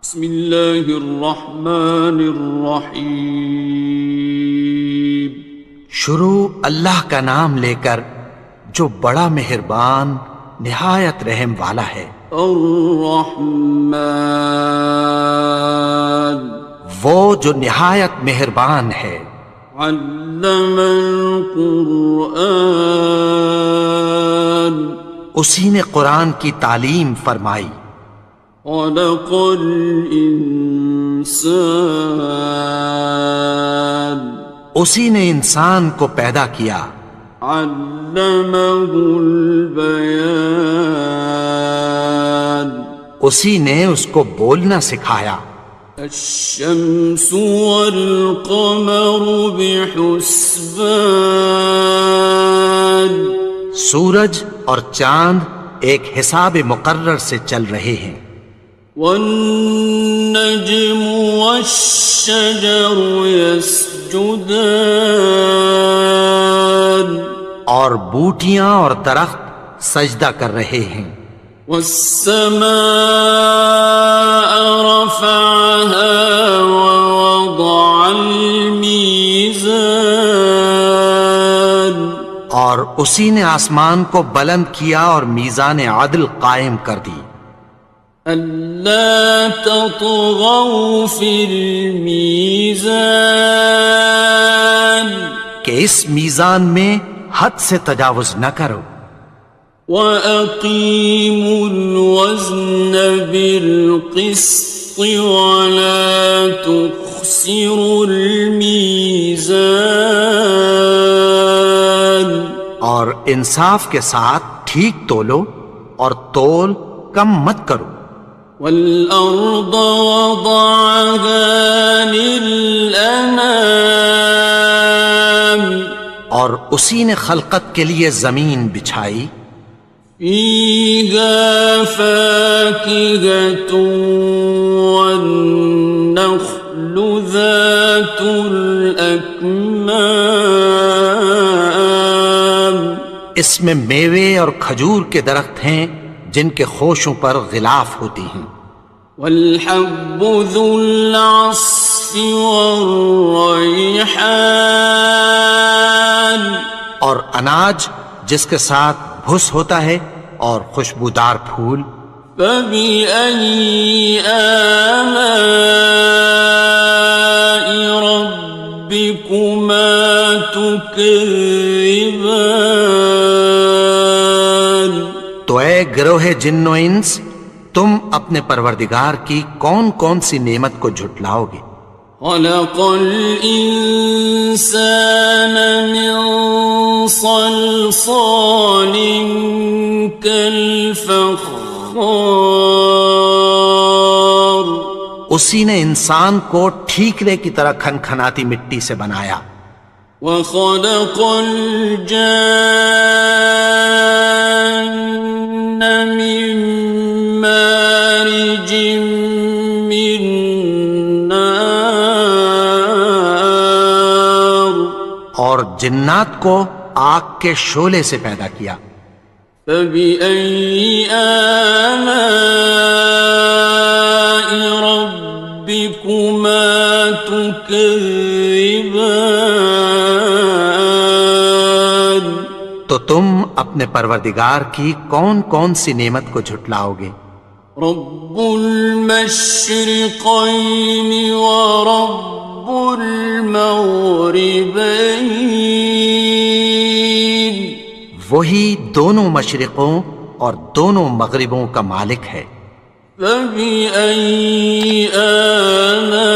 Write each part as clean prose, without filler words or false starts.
بسم اللہ الرحمن الرحیم۔ شروع اللہ کا نام لے کر جو بڑا مہربان نہایت رحم والا ہے۔ الرحمن، وہ جو نہایت مہربان ہے۔ علم القرآن، اسی نے قرآن کی تعلیم فرمائی۔ خلق الانسان، اسی نے انسان کو پیدا کیا۔ علمہ البیان، اسی نے اس کو بولنا سکھایا۔ الشمس والقمر بحسبان، سورج اور چاند ایک حساب مقرر سے چل رہے ہیں۔ والنجم والشجر يسجدان، اور بوٹیاں اور درخت سجدہ کر رہے ہیں۔ والسماء رفعها ووضع الميزان، اور اسی نے آسمان کو بلند کیا اور میزان عدل قائم کر دی۔ ألا تطغوا في الميزان، کہ اس میزان میں حد سے تجاوز نہ کرو۔ وَأَقِيمُوا الْوَزْنَ بِالْقِسْطِ وَلَا تُخْسِرُوا الْمِيزَانَ، اور انصاف کے ساتھ ٹھیک تولو اور تول کم مت کرو۔ وَالْأَرْضَ وَضَعَهَا لِلْأَنَامِ، اور اسی نے خلقت کے لیے زمین بچھائی۔ فِيهَا فَاكِهَةٌ وَالنَّخْلُ ذَاتُ الْأَكْمَامِ، اس میں میوے اور کھجور کے درخت ہیں جن کے خوشوں پر غلاف ہوتی ہیں۔ وَالْحَبُّ ذُو الْعَصْفِ وَالرَّيْحَانِ، اور اناج جس کے ساتھ بھس ہوتا ہے اور خوشبودار پھول۔ فَبِأَيِّ آلَاءِ رَبِّكُمَا تُكَذِّبَانِ، تو اے گروہ جن و انس، تم اپنے پروردگار کی کون کون سی نعمت کو جھٹلاؤ گے؟ خَلَقَ الْإِنسَانَ مِنْ صَلْصَالٍ كَالْفَخَّارِ، اسی نے انسان کو ٹھیکرے کی طرح کھنکھناتی مٹی سے بنایا۔ وَخَلَقَ الْجَانَّ مِن مَّارِجٍ مِّن نَّارٍ، اور جنات کو آگ کے شعلے سے پیدا کیا۔ فَبِأَيِّ آلَاءِ رَبِّكُمَا تُكَذِّبَانِ، تو تم اپنے پروردگار کی کون کون سی نعمت کو جھٹلاؤ گے؟ رب المشرقین ورب المغربین، وہی دونوں مشرقوں اور دونوں مغربوں کا مالک ہے۔ فَبِأَيِّ آلَاءِ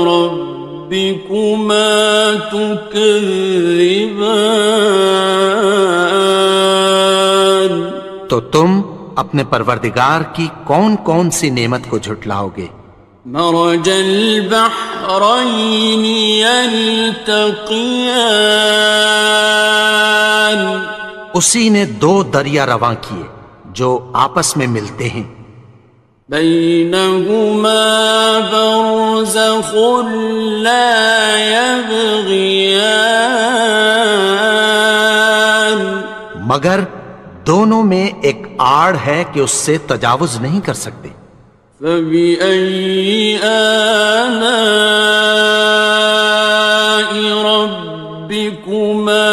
رَبِّكُمَا تُكَذِّبَانِ، تو تم اپنے پروردگار کی کون کون سی نعمت کو جھٹلاؤ گے؟ مرج البحرین یلتقیان، اسی نے دو دریا رواں کیے جو آپس میں ملتے ہیں۔ بینہما برزخ لا یبغیان، مگر دونوں میں ایک آڑ ہے کہ اس سے تجاوز نہیں کر سکتے۔ فبأي آلاء ربكما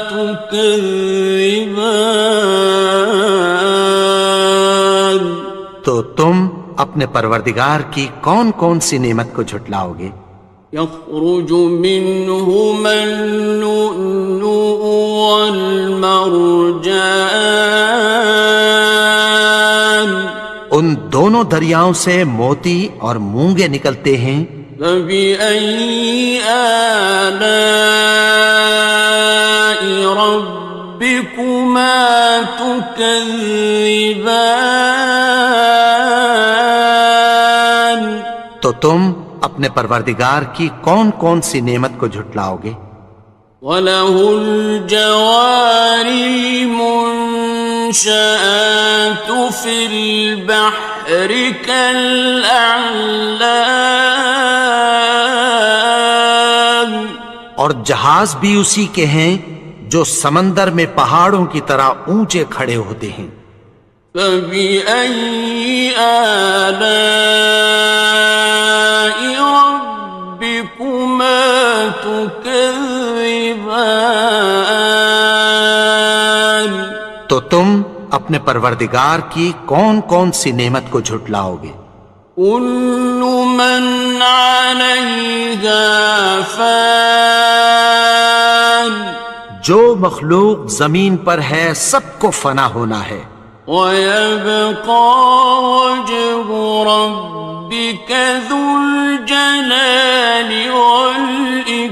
تكذبان؟ تو تم اپنے پروردگار کی کون کون سی نعمت کو جھٹلاؤ گے؟ يخرج منهما اللؤلؤ والمرجان، ان دونوں دریاؤں سے موتی اور مونگے نکلتے ہیں۔ فبأي آلاء ربكما تكذبان؟ تو تم اپنے پروردگار کی کون کون سی نعمت کو جھٹلاؤ گے؟ وَلَهُ الْجَوَارِ الْمُنشَآتُ فِي الْبَحْرِ كَالْأَعْلَامِ، اور جہاز بھی اسی کے ہیں جو سمندر میں پہاڑوں کی طرح اونچے کھڑے ہوتے ہیں۔ فَبِأَيِّ آلَاءِ رَبِّكُمَا تُكَذِّبَانِ؟ تو تم اپنے پروردگار کی کون کون سی نعمت کو جھٹلاؤ گے؟ كُلُّ مَنْ عَلَيْهَا فَانٍ، جو مخلوق زمین پر ہے سب کو فنا ہونا ہے۔ وَيَبْقَى وَجْهُ رَبِّكَ ذُو الْجَلَالِ وَالْإِكْرَامِ،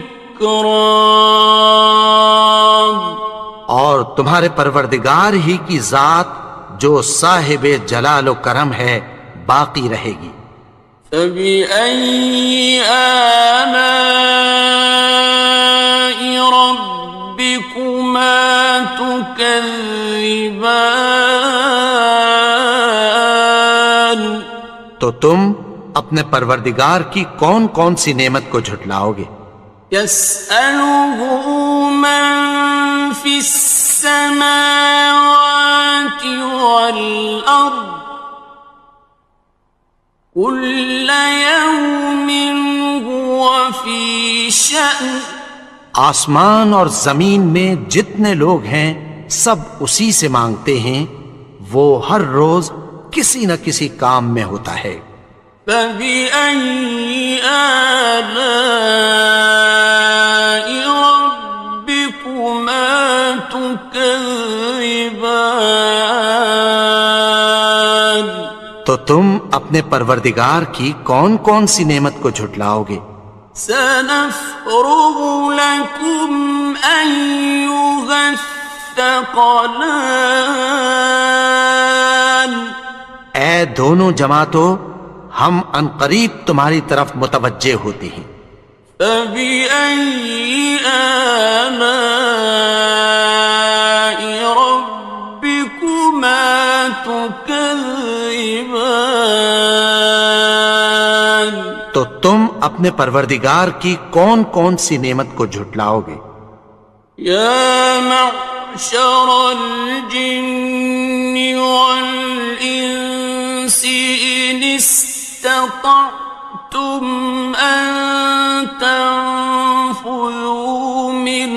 اور تمہارے پروردگار ہی کی ذات جو صاحب جلال و کرم ہے باقی رہے گی۔ فَبِأَيِّ آلَاءِ رَبِّكُمَا تُكَذِّبَانِ؟ تو تم اپنے پروردگار کی کون کون سی نعمت کو جھٹلاؤ گے؟ يَسْأَلُهُ مَن فِي السَّمَاوَاتِ وَالْأَرْضِ كُلَّ يَوْمٍ هُوَ فِي شَأْنٍ، آسمان اور زمین میں جتنے لوگ ہیں سب اسی سے مانگتے ہیں، وہ ہر روز کسی نہ کسی کام میں ہوتا ہے۔ فَبِأَيِّ آلَاءِ رَبِّكُمَا تُكَذِّبَانِ؟ تو تم اپنے پروردگار کی کون کون سی نعمت کو جھٹلاؤ گے؟ سَنَفْرُغُ لَكُمْ أَيُّهَ الثَّقَلَانِ، اے دونوں جماعتوں، ہم عنقریب تمہاری طرف متوجہ ہوتے ہیں۔ فَبِأَيِّ آلَاءِ رَبِّكُمَا تُكَذِّبَانِ؟ تو تم اپنے پروردگار کی کون کون سی نعمت کو جھٹلاؤ گے؟ يَا مَعْشَرَ الْجِنِّ وَالْإِنسِ إِنِ اسْتَطَعْتُمْ أَن تَنفُذُوا مِنْ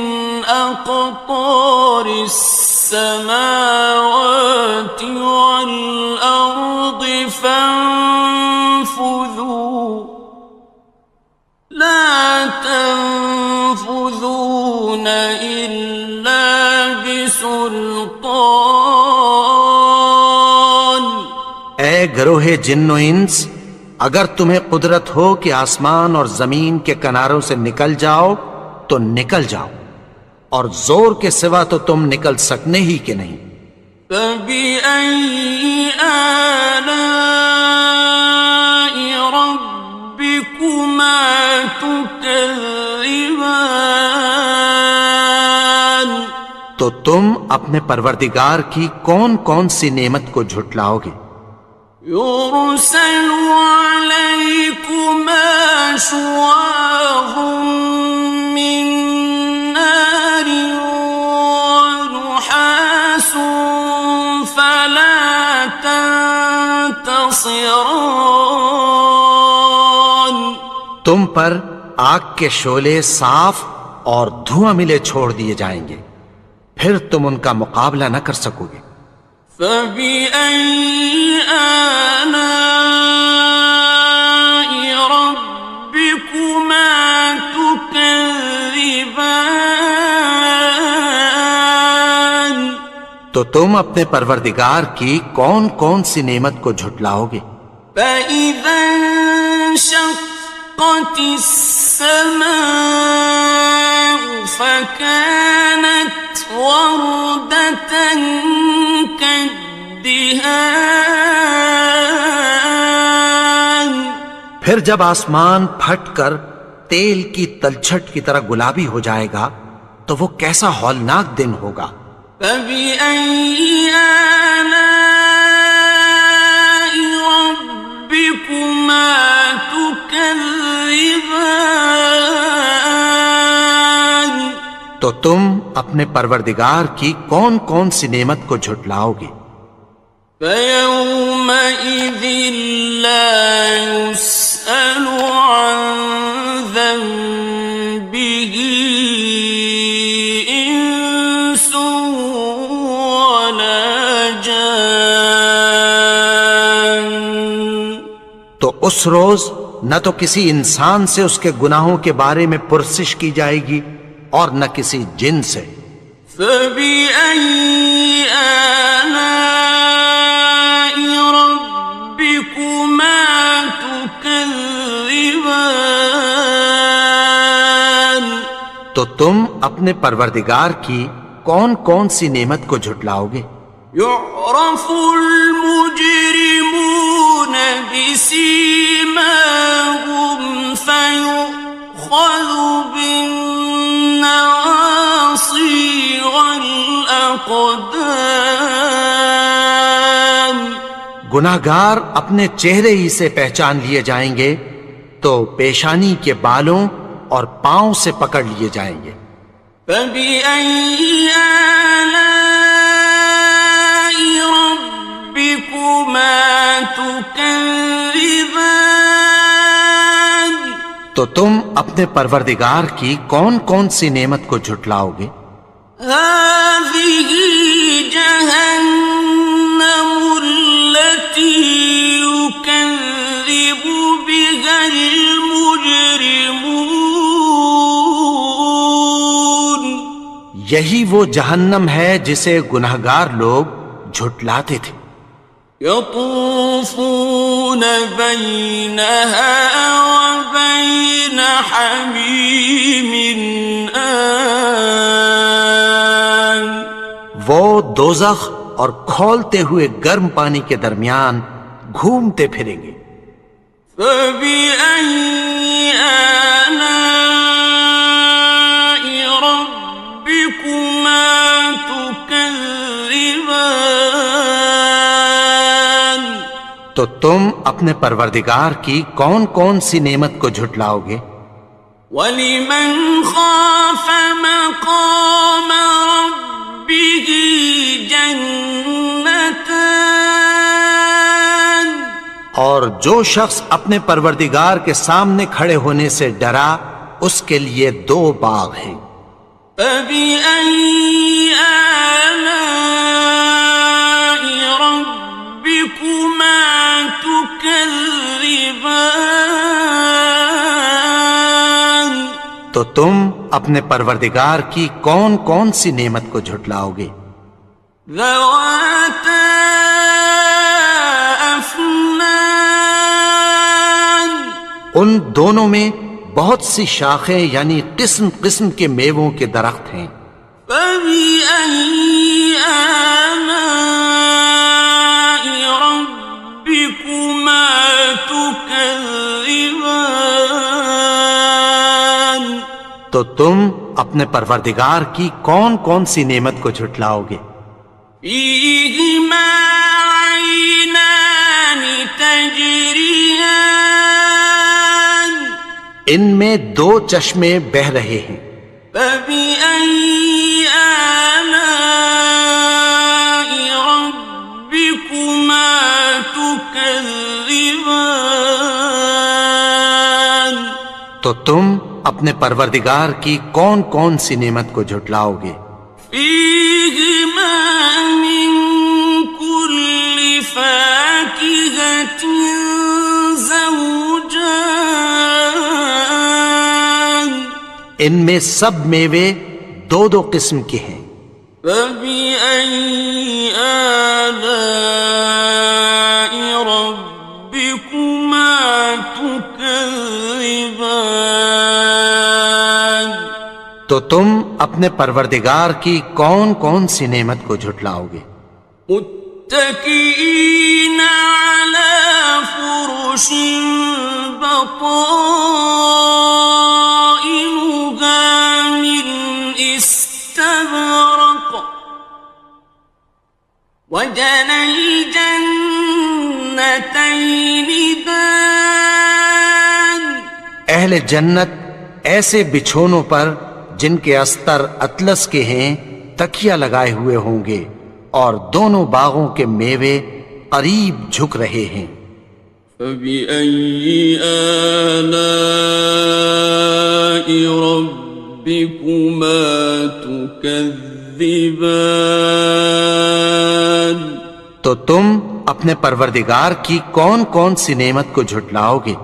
أَقْطَارِ السَّمَاوَاتِ وَالْأَرْضِ فَانفُذُوا، لَا تَنفُذُونَ إِلَّا بِسُلْطَانٍ۔ اے گروہ جن و انس، اگر تمہیں قدرت ہو کہ آسمان اور زمین کے کناروں سے نکل جاؤ تو نکل جاؤ، اور زور کے سوا تو تم نکل سکنے ہی کہ نہیں۔ فَبِأَيِّ آلَاءِ رَبِّكُمَا تُكَذِّبَانِ؟ تو تم اپنے پروردگار کی کون کون سی نعمت کو جھٹلاؤ گے؟ يُرْسَلُ عَلَيْكُمَا شُوَاظٌ مِّن نَّارٍ وَنُحَاسٌ خاسران. تم پر آگ کے شعلے صاف اور دھواں ملے چھوڑ دیے جائیں گے، پھر تم ان کا مقابلہ نہ کر سکو گے۔ فبأي آلاء ربكما تكذبان. تو تم اپنے پروردگار کی کون کون سی نعمت کو جھٹلاؤ گے؟ فإذا انشقت السماء فكانت وردة كالدهان. پھر جب آسمان پھٹ کر تیل کی تلچھٹ کی طرح گلابی ہو جائے گا تو وہ کیسا ہولناک دن ہوگا۔ فبأي آلاء ربكما تكذبان. تو تم اپنے پروردگار کی کون کون سی نعمت کو جھٹلاؤ گے؟ فيومئذ لا يسأل عن ذنبه إنس ولا جان. تو اس روز نہ تو کسی انسان سے اس کے گناہوں کے بارے میں پرسش کی جائے گی اور نہ کسی جن سے۔ فبأي آلاء ربكما تكذبان. تو تم اپنے پروردگار کی کون کون سی نعمت کو جھٹلاؤ گے؟ يعرف المجرمون بسيماهم فيؤخذ بالنواصي والأقدام. گناہگار اپنے چہرے ہی سے پہچان لیے جائیں گے تو پیشانی کے بالوں اور پاؤں سے پکڑ لیے جائیں گے۔ فبأي آلاء ربكما تكذبان. تو تم اپنے پروردگار کی کون کون سی نعمت کو جھٹلاؤ گے؟ هذه جهنم التي يكذب بها المجرمون. یہی وہ جہنم ہے جسے گناہگار لوگ جھٹلاتے تھے۔ يطوفون بينها وبين حميم آن. وہ دوزخ اور کھولتے ہوئے گرم پانی کے درمیان گھومتے پھریں گے۔ فبأي آلاء ربكما تكذبان. تو تم اپنے پروردگار کی کون کون سی نعمت کو جھٹلاؤ گے؟ وَلِمَنْ خَافَ مَقَامَ رَبِّهِ جَنَّتَانِ. اور جو شخص اپنے پروردگار کے سامنے کھڑے ہونے سے ڈرا اس کے لیے دو باغ ہیں۔ فَبِأَيِّ آلَاءِ رَبِّكُمَا تُكَذِّبَانِ. تو تم اپنے پروردگار کی کون کون سی نعمت کو جھٹلاؤ گے؟ ذَوَاتَا أَفْنَانٍ. ان دونوں میں بہت سی شاخیں یعنی قسم قسم کے میووں کے درخت ہیں۔ فَبِأَيِّ آلَاءِ رَبِّكُمَا تُكَذِّبَانِ. تو تم اپنے پروردگار کی کون کون سی نعمت کو جھٹلاؤ گے؟ فِيهِمَا عَيْنَانِ تَجْرِيَانِ. ان میں دو چشمے بہہ رہے ہیں۔ فَبِأَيِّ آلَاءِ رَبِّكُمَا تُكَذِّبَانِ. تكذبان تو تم اپنے پروردگار کی کون کون سی نعمت کو جھٹلاؤ گے؟ فيهما من كل فاكهة زوجان ان میں سب میوے دو دو قسم کے ہیں۔ فبأي آلاء ربكما تكذبان تو تم اپنے پروردگار کی کون کون سی نعمت کو جھٹلاؤ گے؟ متكئين على فرش بطائنها من استبرق وجنى الجنتين دان اہل جنت ایسے بچھونوں پر جن کے استر اطلس کے ہیں تکیہ لگائے ہوئے ہوں گے اور دونوں باغوں کے میوے قریب جھک رہے ہیں۔ فبأي آلاء ربكما تكذبان تو تم اپنے پروردگار کی کون کون سی نعمت کو جھٹلاؤ گے؟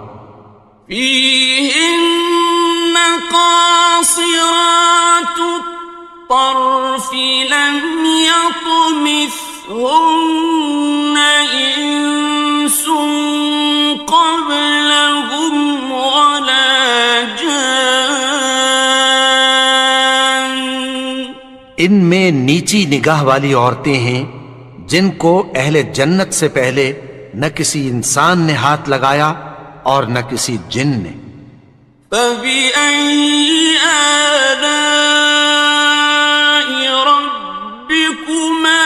فيهن قاصرات الطرف لم يطمثهن إنس قبلهم ولا جان ان میں نیچی نگاہ والی عورتیں ہیں جن کو اہل جنت سے پہلے نہ کسی انسان نے ہاتھ لگایا اور نہ کسی جن نے۔ فبأي آلاء ربكما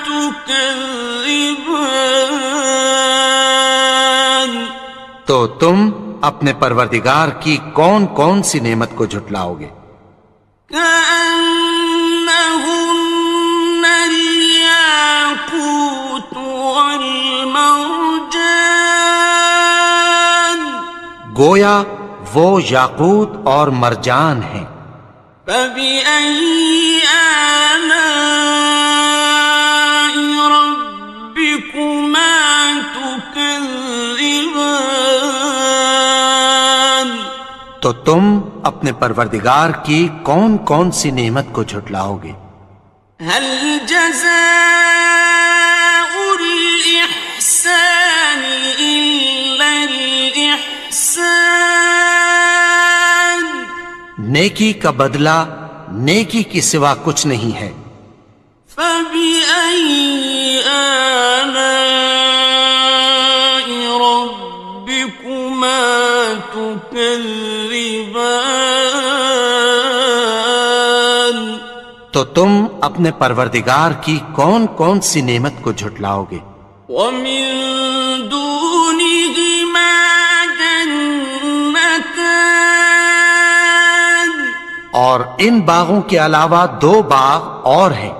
تكذبان تو تم اپنے پروردگار کی کون کون سی نعمت کو جھٹلاؤ گے؟ كأنهن الياقوت والمرجان گویا وہ یاقوت اور مرجان ہیں۔ فبأي آلاء ربكما تكذبان تو تم اپنے پروردگار کی کون کون سی نعمت کو جھٹلاؤ گے؟ هل جزاء الإحسان إلا الإحسان نیکی کا بدلہ نیکی کی سوا کچھ نہیں ہے۔ فبأي آلاء ربكما تكذبان تو تم اپنے پروردگار کی کون کون سی نعمت کو جھٹلاؤ گے؟ ومن دونهما جنتان اور ان باغوں کے علاوہ دو باغ اور ہیں۔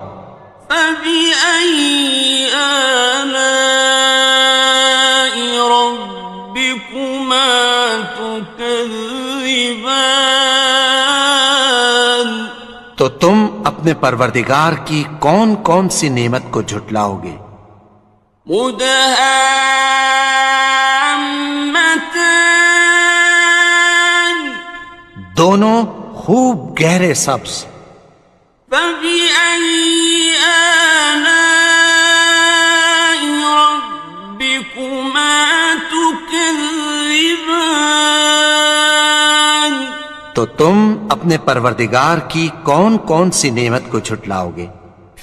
فبأي آلاء ربكما تكذبان تو تم اپنے پروردگار کی کون کون سی نعمت کو جھٹلاؤ گے؟ مدهامتان دونوں خوب گہرے سبز۔ فبأي آلاء ربكما تكذبان تو تم اپنے پروردگار کی کون کون سی نعمت کو جھٹلاؤ گے؟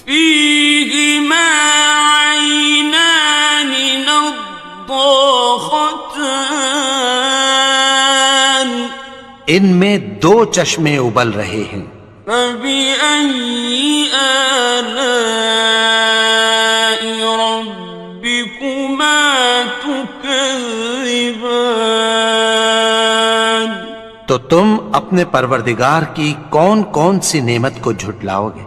فيهما عينان نضاختان ان میں دو چشمے ابل رہے ہیں۔ فبأي آلاء ربكما تكذبان تو تم اپنے پروردگار کی کون کون سی نعمت کو جھٹلاؤ گے؟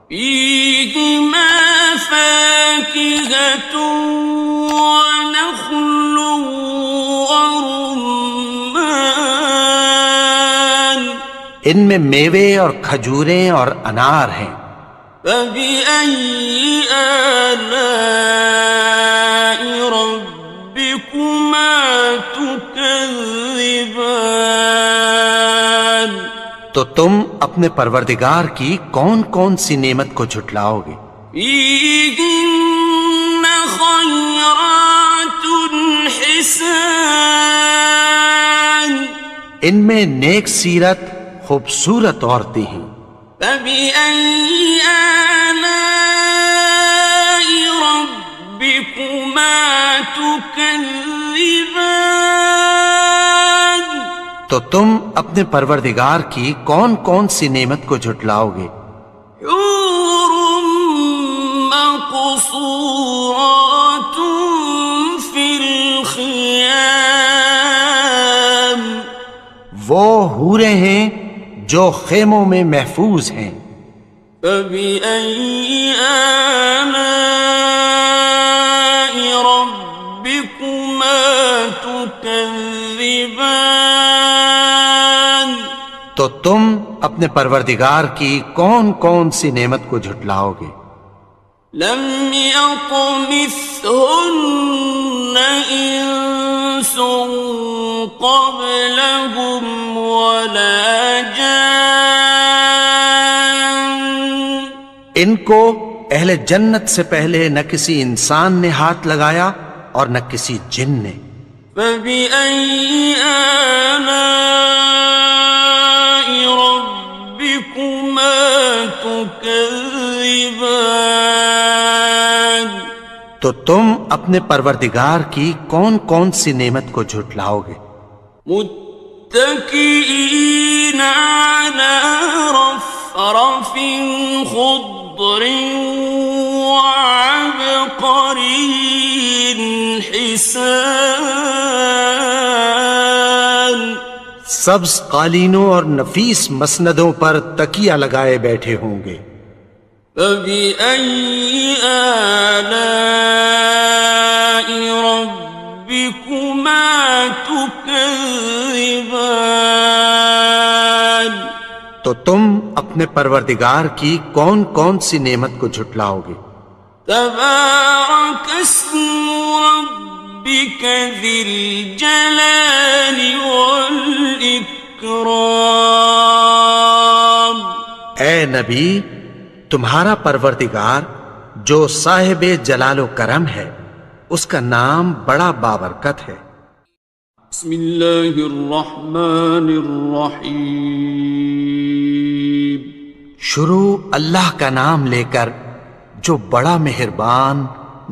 فيهما فاكهة ونخل ورمان ان میں میوے اور کھجوریں اور انار ہیں. فبأي آلاء ربكما تكذبان تو تم اپنے پروردگار کی کون کون سی نعمت کو جھٹلاؤ گے؟ فيهن خيرات حسان ان میں نیک سیرت خوبصورت عورتیں ہیں. فبأي آلاء ربكما تكذبان تو تم اپنے پروردگار کی کون کون سی نعمت کو جھٹلاؤ گے؟ حور مقصورات في الخيام وہ حوریں ہیں جو خیموں میں محفوظ ہیں. فبأي آلاء ربكما تكذبان تو تم اپنے پروردگار کی کون کون سی نعمت کو جھٹلاؤ گے؟ لم يطمثهن إنس قبلهم ولا جان ان کو اہل جنت سے پہلے نہ کسی انسان نے ہاتھ لگایا اور نہ کسی جن نے. فبأي آلاء ربكما تكذبان تو تم اپنے پروردگار کی کون کون سی نعمت کو جھٹلاؤ گے؟ متكئين على رفرف خضر وعبقري حسان سبز قالینوں اور نفیس مسندوں پر تکیہ لگائے بیٹھے ہوں گے. فبأي آلاء ربكما تكذبان تو تم اپنے پروردگار کی کون کون سی نعمت کو جھٹلاؤ گے؟ تبارك اسم ربك ذي الجلال والإكرام اے نبی، تمہارا پروردگار جو صاحب جلال و کرم ہے اس کا نام بڑا بابرکت ہے. بسم اللہ الرحمن الرحیم شروع اللہ کا نام لے کر جو بڑا مہربان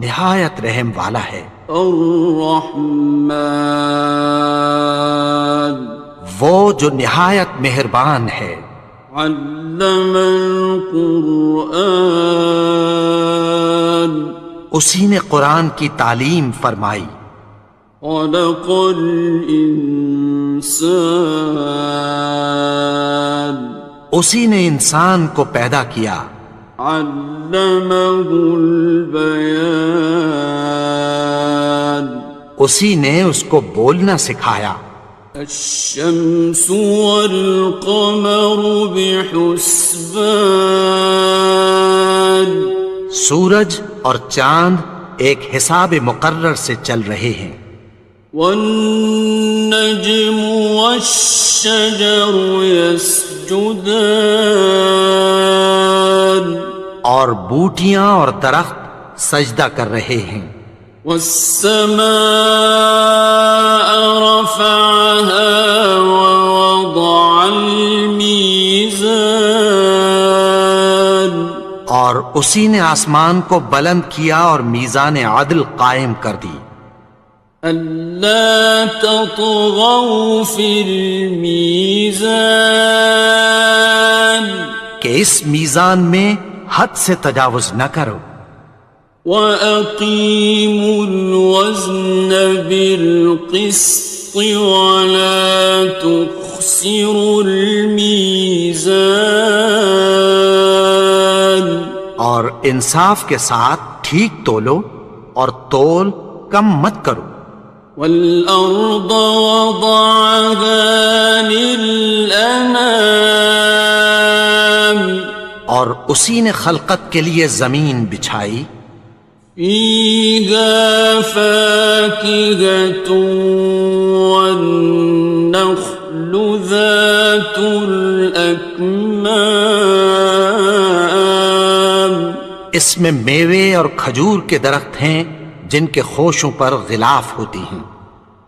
نہایت رحم والا ہے. الرحمن وہ جو نہایت مہربان ہے. علم القرآن اسی نے قرآن کی تعلیم فرمائی. خلق الانسان اسی نے انسان کو پیدا کیا. علمہ البیان اسی نے اس کو بولنا سکھایا. الشمس والقمر بحسبان سورج اور چاند ایک حساب مقرر سے چل رہے ہیں. والنجم والشجر يسجدان اور بوٹیاں اور درخت سجدہ کر رہے ہیں. والسماء رفعها ووضع الميزان اور اسی نے آسمان کو بلند کیا اور میزان عدل قائم کر دی. ألا تطغوا في الميزان کہ اس میزان میں حد سے تجاوز نہ کرو. وَأَقِيمُوا الْوَزْنَ بِالْقِسْطِ وَلَا تُخْسِرُوا الْمِيزَانَ اور انصاف کے ساتھ ٹھیک تولو اور تول کم مت کرو. والأرض وضعها للأنام اور اسی نے خلقت کے لیے زمین بچھائی. فيها فاكهة والنخل ذات الأكمام اس میں میوے اور کھجور کے درخت ہیں جن کے خوشوں پر غلاف ہوتی ہیں.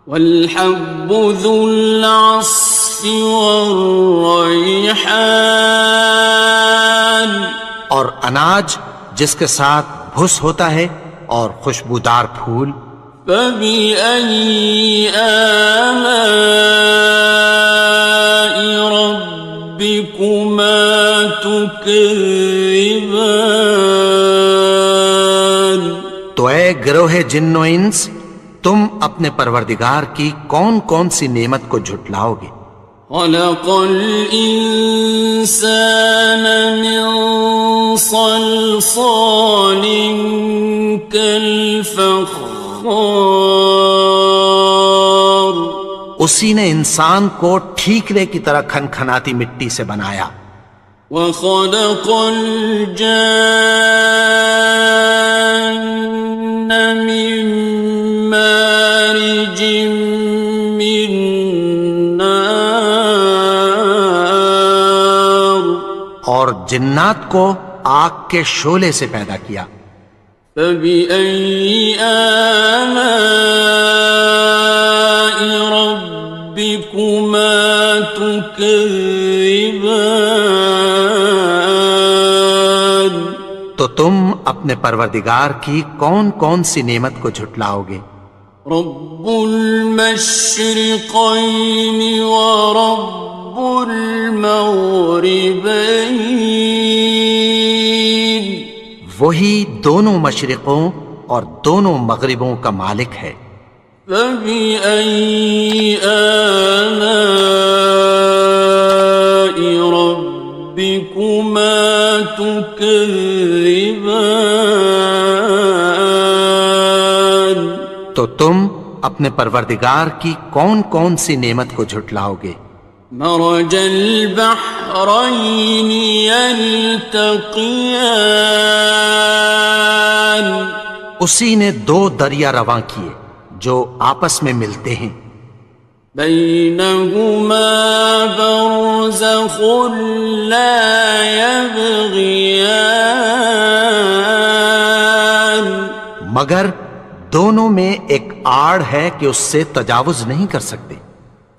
والحب ذو العصف والريحان اور اناج جس کے ساتھ بھس ہوتا ہے اور خوشبودار پھول. فبأي آلاء ربكما تكذبان تو اے گروہ جن و انس، تم اپنے پروردگار کی کون کون سی نعمت کو جھٹلاؤ گے؟ خلق الإنسان من صلصال كالفخار اسی نے انسان کو ٹھیکرے کی طرح کھنکھناتی مٹی سے بنایا. وخلق الجان من مارج من نار اور جنات کو آگ کے شعلے سے پیدا کیا. فبأي آلاء ربكما تكذبان تو تم اپنے پروردگار کی کون کون سی نعمت کو جھٹلاؤ گے؟ رب المشرقين ورب المغربين وہی دونوں مشرقوں اور دونوں مغربوں کا مالک ہے. فبأي آلاء ربكما تكذبان تو تم اپنے پروردگار کی کون کون سی نعمت کو جھٹلاؤ گے؟ مرج البحرين يلتقيان اسی نے دو دریا رواں کیے جو آپس میں ملتے ہیں. بينهما برزخ لا يبغيان مگر دونوں میں ایک آڑ ہے کہ اس سے تجاوز نہیں کر سکتے.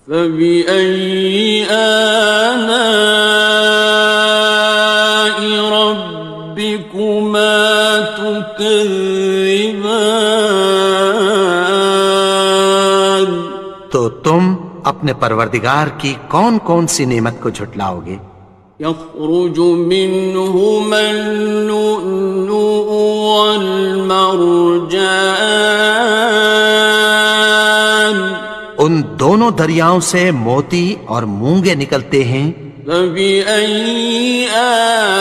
فبأي آلاء ربكما تكذبان تو تم اپنے پروردگار کی کون کون سی نعمت کو جھٹلاؤ گے؟ يخرج منهما اللؤلؤ والمرجان ان دونوں دریاؤں سے موتی اور مونگے نکلتے ہیں. فبأي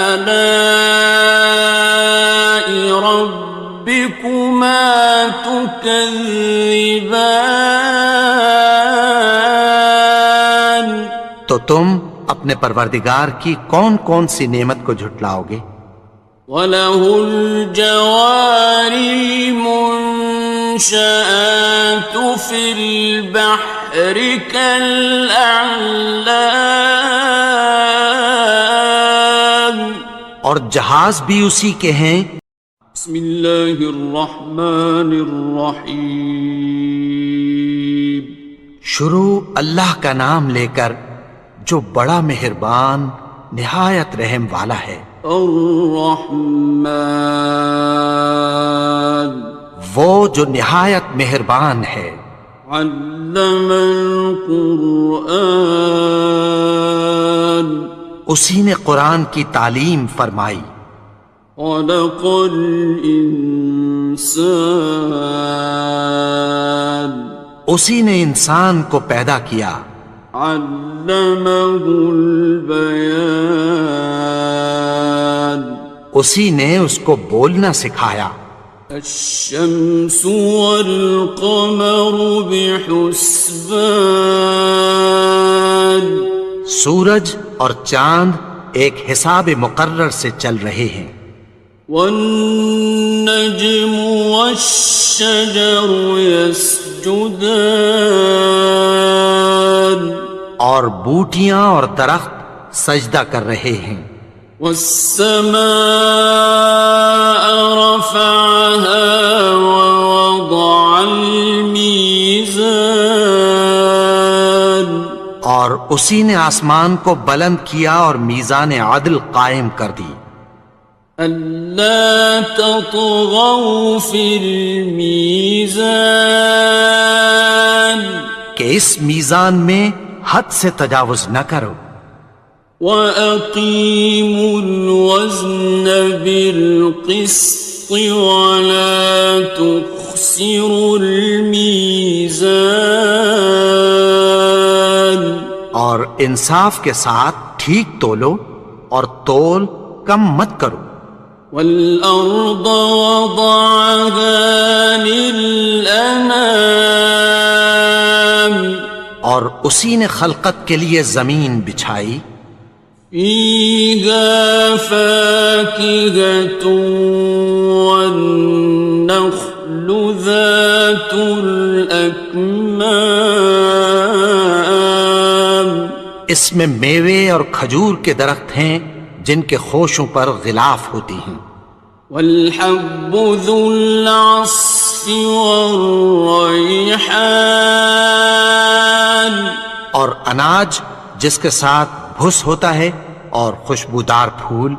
آلاء ربكما تكذبان تو تم اپنے پروردگار کی کون کون سی نعمت کو جھٹلاؤ گے؟ وَلَهُ الْجَوَارِ الْمُنشَآتُ فِي الْبَحْرِ كَالْأَعْلَامِ اور جہاز بھی اسی کے ہیں. بسم اللہ الرحمن الرحیم شروع اللہ کا نام لے کر جو بڑا مہربان نہایت رحم والا ہے. الرحمن وہ جو نہایت مہربان ہے. علم القرآن اسی نے قرآن کی تعلیم فرمائی. خلق الانسان اسی نے انسان کو پیدا کیا. علمہ البیان اسی نے اس کو بولنا سکھایا۔ الشمس والقمر بحسبان سورج اور چاند ایک حساب مقرر سے چل رہے ہیں۔ والنجم والشجر يسجدان اور بوٹیاں اور درخت سجدہ کر رہے ہیں۔ والسماء رفعها ووضع الميزان اور اسی نے آسمان کو بلند کیا اور میزان عدل قائم کر دی۔ ألا تطغوا في الميزان کہ اس میزان میں حد سے تجاوز نہ کرو۔ وَأَقِيمُوا الْوَزْنَ بِالْقِسْطِ وَلَا تُخْسِرُوا الْمِيزَانَ اور انصاف کے ساتھ ٹھیک تولو اور تول کم مت کرو۔ وَالْأَرْضَ وَضَعَهَا لِلْأَنَامِ اور اسی نے خلقت کے لیے زمین بچھائی، فِيهَا فَاكِهَةٌ وَالنَّخْلُ ذَاتُ الْأَكْمَامِ اس میں میوے اور کھجور کے درخت ہیں جن کے خوشوں پر غلاف ہوتی ہیں۔ وَالْحَبُّ ذُو الْعَصْفِ وَالرَّيْحَانِ اور اناج جس کے ساتھ بھس ہوتا ہے اور خوشبودار پھول۔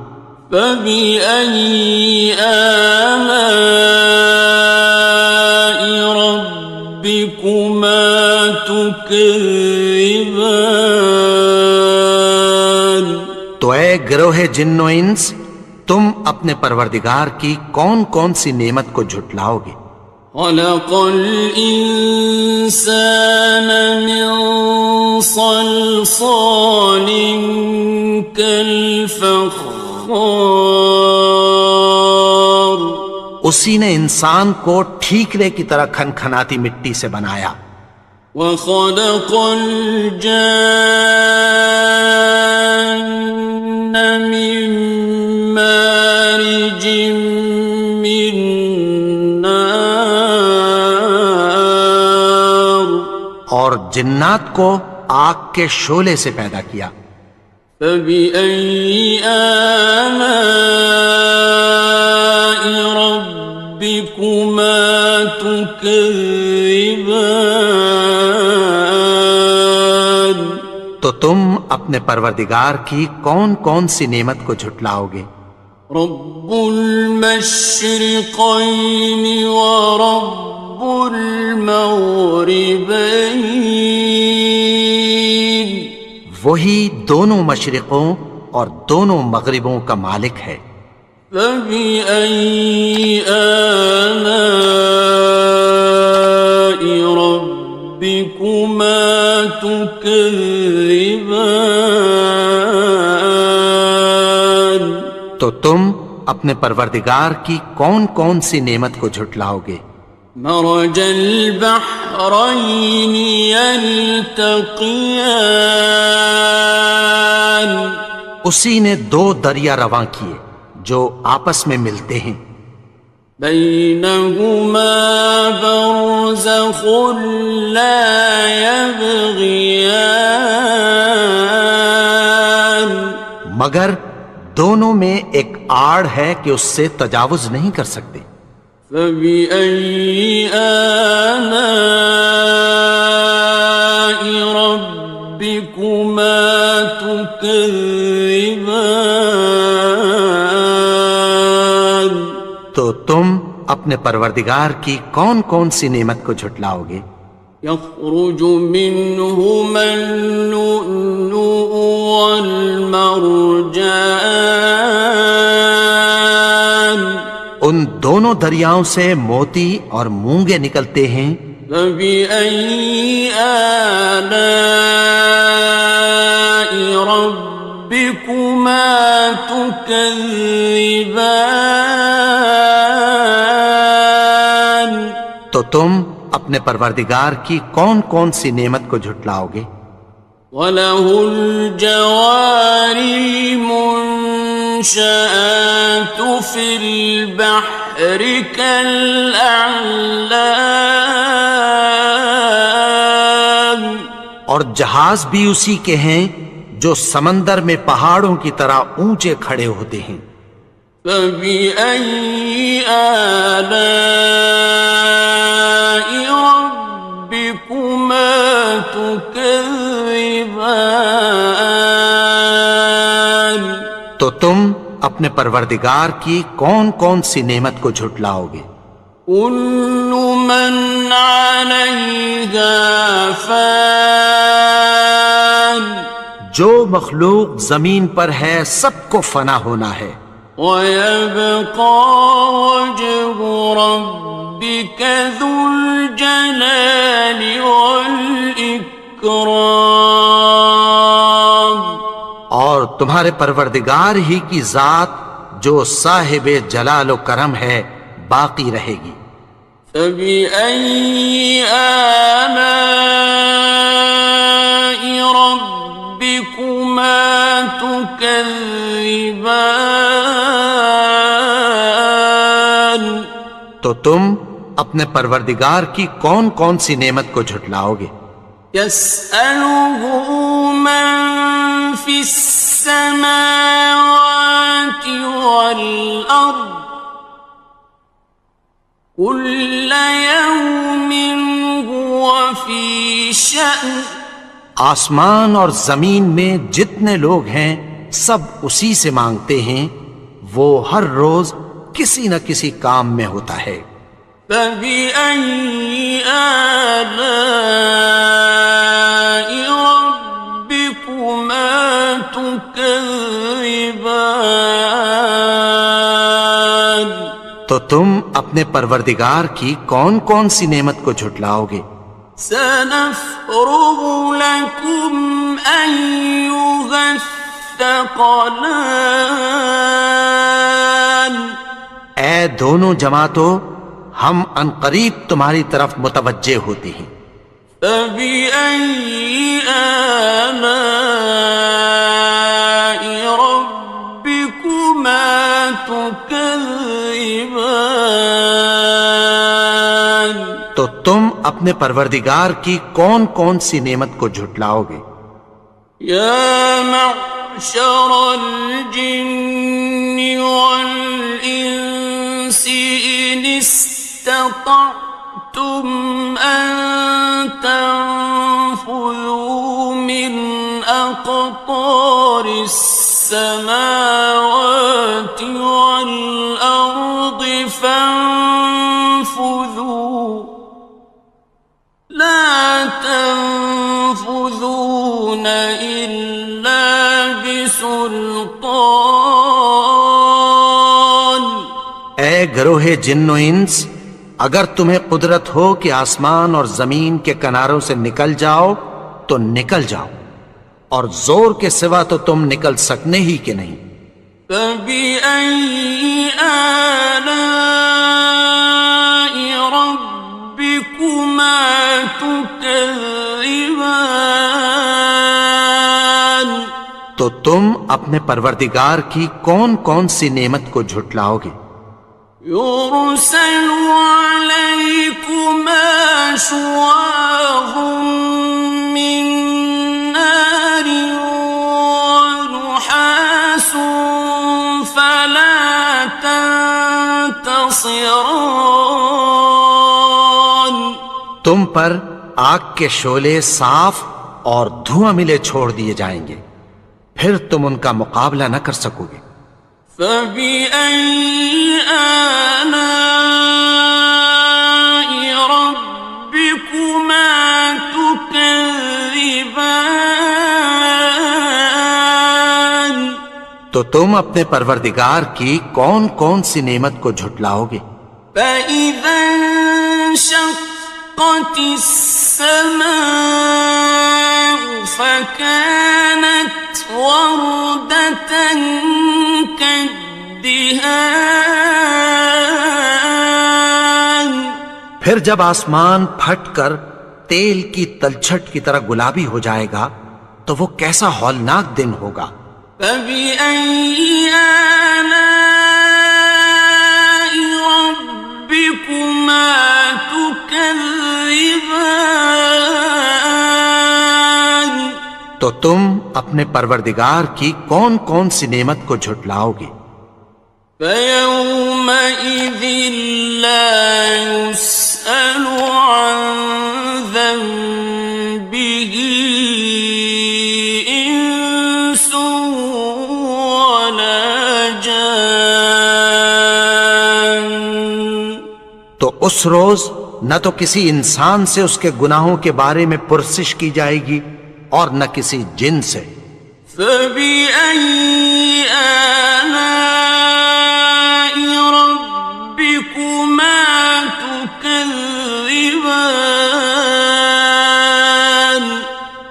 فَبِأَيِّ آلَاءِ رَبِّكُمَا تُكَذِّبَانِ تو اے گروہ جن و انس، تم اپنے پروردگار کی کون کون سی نعمت کو جھٹلاؤ گے؟ خَلَقَ الْإِنسَانَ مِنْ صَلْصَالٍ كَالْفَخَّارِ اسی نے انسان کو ٹھیکرے کی طرح کھنکھناتی مٹی سے بنایا۔ وَخَلَقَ الْجَانَّ مِن مَّارِجٍ مِّن نَّارٍ اور جنات کو آگ کے شعلے سے پیدا کیا۔ فَبِأَيِّ آلَاءِ رَبِّكُمَا تُكَذِّبَانِ تو تم اپنے پروردگار کی کون کون سی نعمت کو جھٹلاؤ گے؟ رب المشرقين ورب المغربين وہی دونوں مشرقوں اور دونوں مغربوں کا مالک ہے۔ فبأي آلاء ربكما تكذبان تو تم اپنے پروردگار کی کون کون سی نعمت کو جھٹلاؤ گے؟ مرج البحرين يلتقيان اسی نے دو دریا رواں کیے جو آپس میں ملتے ہیں۔ بينهما برزخ لا يبغيان مگر دونوں میں ایک آڑ ہے کہ اس سے تجاوز نہیں کر سکتے۔ فبأي آلاء ربكما تكذبان تو تم اپنے پروردگار کی کون کون سی نعمت کو جھٹلاؤ گے؟ يخرج منهما اللؤلؤ والمرجان ان دونوں دریاؤں سے موتی اور مونگے نکلتے ہیں۔ فبأي آلاء ربكما تكذبان تم اپنے پروردگار کی کون کون سی نعمت کو جھٹلاؤ گے؟ وَلَهُ الْجَوَارِ الْمُنشَآتُ فِي الْبَحْرِ كَالْأَعْلَامِ، اور جہاز بھی اسی کے ہیں جو سمندر میں پہاڑوں کی طرح اونچے کھڑے ہوتے ہیں۔ فَبِأَيِّ آلَاءِ رَبِّكُمَا تُكَذِّبَانِ، تو تم اپنے پروردگار کی کون کون سی نعمت کو جھٹلاؤ گے؟ كُلُّ مَنْ عَلَيْهَا فَانٍ، جو مخلوق زمین پر ہے سب کو فنا ہونا ہے، وَيَبْقَى وَجْهُ رَبِّكَ ذُو الْجَلَالِ وَالْإِكْرَامِ، اور تمہارے پروردگار ہی کی ذات جو صاحب جلال و کرم ہے باقی رہے گی۔ فَبِأَيِّ آلَاءِ رَبِّكُمَا تُكَذِّبَانِ، تو تم اپنے پروردگار کی کون کون سی نعمت کو جھٹلاؤ گے؟ يَسْأَلُهُ مَن فِي السَّمَاوَاتِ وَالْأَرْضِ كُلَّ يَوْمٍ هُوَ فِي شَأْنٍ، آسمان اور زمین میں جتنے لوگ ہیں سب اسی سے مانگتے ہیں، وہ ہر روز کسی نہ کسی کام میں ہوتا ہے۔ فَبِأَيِّ آلَاءِ رَبِّكُمَا تُكَذِّبَانِ، تو تم اپنے پروردگار کی کون کون سی نعمت کو جھٹلاؤ گے؟ سَنَفْرُغُ لَكُمْ أَيُّهَ الثَّقَلَانِ، اے دونوں جماعتوں، ہم عنقریب تمہاری طرف متوجہ ہوتے ہیں۔ فَبِأَيِّ آلَاءِ رَبِّكُمَا تُكَذِّبَانِ، تو تم اپنے پروردگار کی کون کون سی نعمت کو جھٹلاؤ گے؟ يَا مَعْشَرَ الْجِنِّ وَالْإِنسِ إِنِ اسْتَطَعْتُمْ أَن تَنفُذُوا مِنْ أَقْطَارِ السَّمَاوَاتِ وَالْأَرْضِ فَانفُذُوا لَا تَنفُذُونَ إِلَّا بِسُلْطَانٍ، اے گروہ جن و انس، اگر تمہیں قدرت ہو کہ آسمان اور زمین کے کناروں سے نکل جاؤ تو نکل جاؤ، اور زور کے سوا تو تم نکل سکنے ہی کہ نہیں۔ فَبِأَيِّ آلَاءِ رَبِّكُمَا تُكَذِّبَانِ، تو تم اپنے پروردگار کی کون کون سی نعمت کو جھٹلاؤ گے؟ يُرْسَلُ عَلَيْكُمَا شُوَاظٌ مِّن نَّارٍ وَنُحَاسٌ فَلَا تَنتَصِرَانِ، تم پر آگ کے شعلے صاف اور دھواں ملے چھوڑ دیے جائیں گے، پھر تم ان کا مقابلہ نہ کر سکو گے۔ فَبِأَيِّ آلَاءِ رَبِّكُمَا تُكَذِّبَانِ، تو تم اپنے پروردگار کی کون کون سی نعمت کو جھٹلاؤ گے؟ فَإِذَا انشَقَّتِ السَّمَاءُ فَكَانَتْ وَرْدَةً كَالدِّهَانِ، پھر جب آسمان پھٹ کر تیل کی تلچھٹ کی طرح گلابی ہو جائے گا تو وہ کیسا ہولناک دن ہوگا۔ فَبِأَيِّ آلَاءِ رَبِّكُمَا تُكَذِّبَانِ، تو تم اپنے پروردگار کی کون کون سی نعمت کو جھٹلاؤ گے؟ فَيَوْمَئِذٍ لَا يُسْأَلُ عَنْ ذَنبِهِ إِنسٌ وَلَا جَانٌ، تو اس روز نہ تو کسی انسان سے اس کے گناہوں کے بارے میں پرسش کی جائے گی اور نہ کسی جن سے۔ فَبِأَيِّ آلَاءِ رَبِّكُمَا تُكَذِّبَانِ،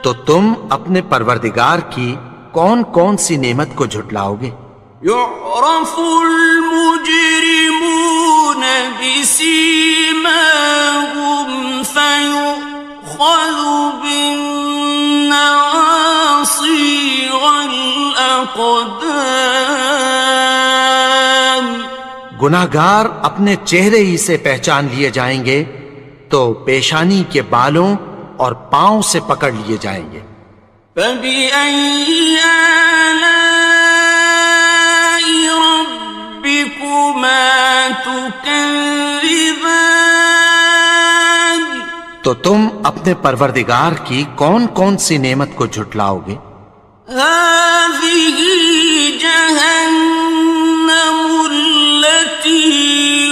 تو تم اپنے پروردگار کی کون کون سی نعمت کو جھٹلاؤ گے؟ يُعْرَفُ الْمُجْرِمُونَ بِسِيمَاهُمْ فَيُؤْخَذُ بِالنَّوَاصِي وَالْأَقْدَامِ، گناہگار اپنے چہرے ہی سے پہچان لیے جائیں گے تو پیشانی کے بالوں اور پاؤں سے پکڑ لیے جائیں گے۔ فَبِأَيِّ آلَاءِ رَبِّكُمَا تُكَذِّبَانِ، تو تم اپنے پروردگار کی کون کون سی نعمت کو جھٹلاؤ گے؟ هَٰذِهِ جَهَنَّمُ الَّتِي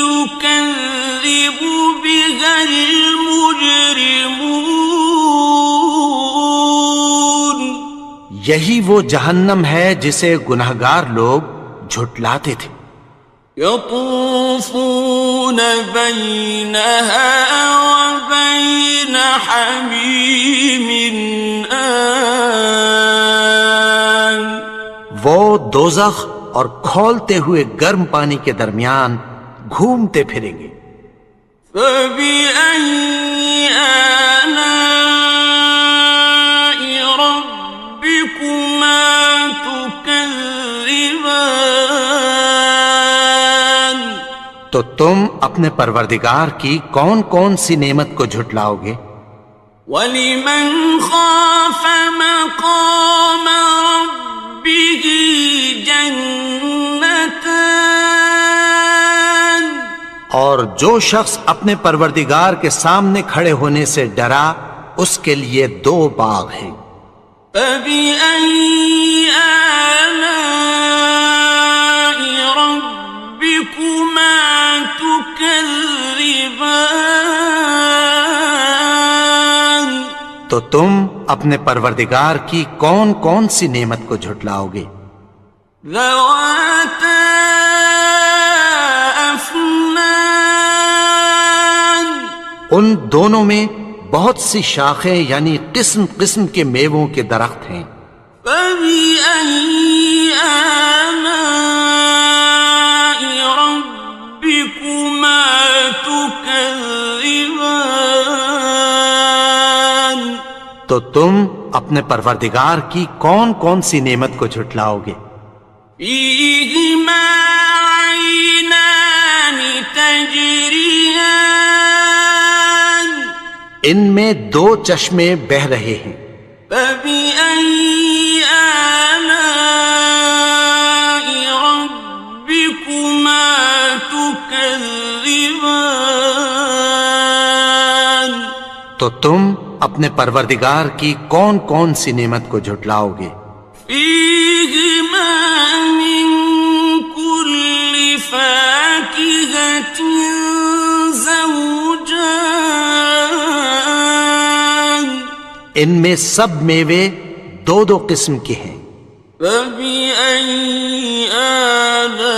يُكَذِّبُ بِهَا الْمُجْرِمُونَ، یہی وہ جہنم ہے جسے گناہگار لوگ جھٹلاتے تھے۔ يَطُوفُونَ بَيْنَهَا وَبَيْنَ حَمِيمٍ آنٍ، وہ دوزخ اور کھولتے ہوئے گرم پانی کے درمیان گھومتے پھریں گے۔ فَبِأَيِّ آلَاءِ رَبِّكُمَا تُكَذِّبَانِ، تو تم اپنے پروردگار کی کون کون سی نعمت کو جھٹلاؤ گے؟ وَلِمَنْ خَافَ مَقَامَ رَبِّهِ جَنَّتَانِ، اور جو شخص اپنے پروردگار کے سامنے کھڑے ہونے سے ڈرا اس کے لیے 2 باغ ہیں۔ فَبِأَيِّ آلَاءِ رَبِّكُمَا تُكَذِّبَانِ، تو تم اپنے پروردگار کی کون کون سی نعمت کو جھٹلاؤ گے؟ ذَوَاتَا أَفْنَانٍ، ان دونوں میں بہت سی شاخیں یعنی قسم قسم کے میووں کے درخت ہیں۔ فَبِأَيِّ آلَاءِ رَبِّكُمَا تُكَذِّبَانِ، تو تم اپنے پروردگار کی کون کون سی نعمت کو جھٹلاؤ گے؟ فِيهِمَا عَيْنَانِ تَجْرِيَانِ، ان میں 2 چشمے بہہ رہے ہیں۔ فَبِأَيِّ آلَاءِ رَبِّكُمَا تُكَذِّبَانِ، تو تم اپنے پروردگار کی کون کون سی نعمت کو جھٹلاؤ گے؟ فِيهِمَا مِن كُلِّ فَاكِهَةٍ زَوْجَانِ، ان میں سب میوے 2 قسم کے ہیں۔ فَبِأَيِّ آلَاءِ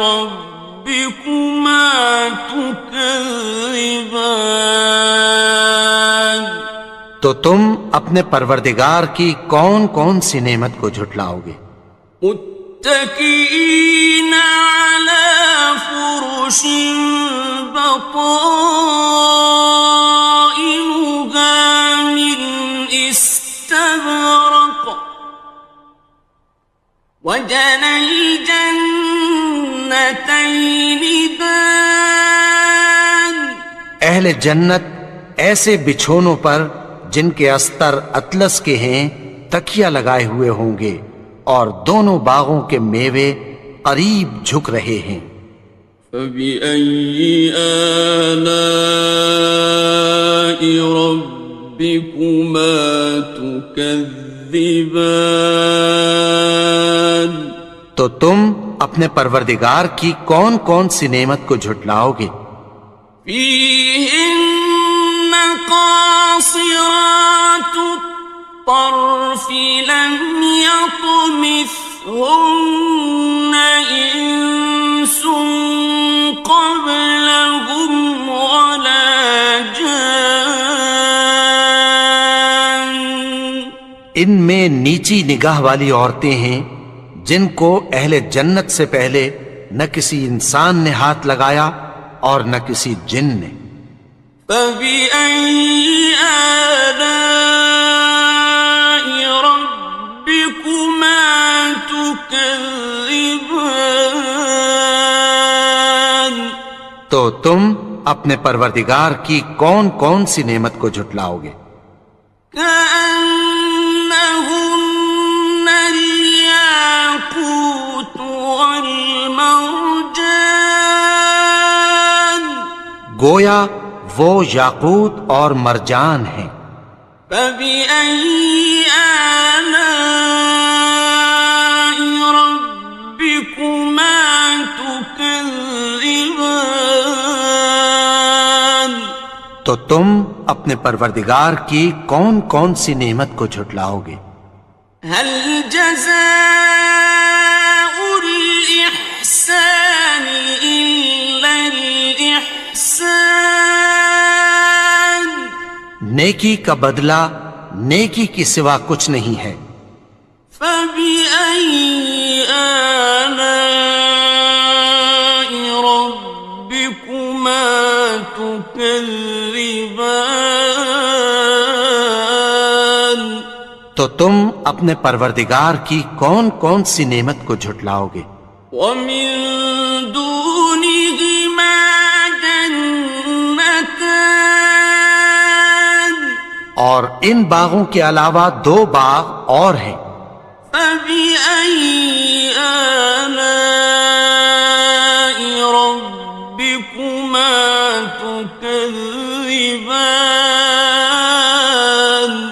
رَبِّكُمَا تُكَذِّبَانِ، تو تم اپنے پروردگار کی کون کون سی نعمت کو جھٹلاؤ گے؟ مُتَّكِئِينَ عَلَى فرش بطائنها من استبرق وجنى الجنتين دان. اہل جنت ایسے بچھونوں پر جن کے استر اطلس کے ہیں تکیہ لگائے ہوئے ہوں گے، اور دونوں باغوں کے میوے قریب جھک رہے ہیں. فَبِأَيِّ آلَاءِ رَبِّكُمَا تُكَذِّبَانِ. تو تم اپنے پروردگار کی کون کون سی نعمت کو جھٹلاؤ گے؟ فِيهِنَّ قَاصِرَاتُ الطَّرْفِ لَمْ يَطْمِثْهُنَّ إِنسٌ قَبْلَهُمْ وَلَا جَانٌّ. ان میں نیچی نگاہ والی عورتیں ہیں جن کو اہل جنت سے پہلے نہ کسی انسان نے ہاتھ لگایا اور نہ کسی جن نے. فَبِأَيِّ آلَاءِ رَبِّكُمَا تُكَذِّبَانِ. تو تم اپنے پروردگار کی کون کون سی نعمت کو جھٹلاؤ گے؟ كأنهن الياقوت والمرجان. گویا وہ یاقوت اور مرجان ہیں. فبأي آلاء ربكما تكذبان. تو تم اپنے پروردگار کی کون کون سی نعمت کو جھٹلاؤ گے؟ هل جزاء الإحسان إلا الإحسان. نیکی کا بدلہ نیکی کی سوا کچھ نہیں ہے. فبأي آلاء ربكما تكذبان. تو تم اپنے پروردگار کی کون کون سی نعمت کو جھٹلاؤ گے؟ ومن دونهما جنتان. اور ان باغوں کے علاوہ دو باغ اور ہیں. فبأي آلاء ربكما تكذبان.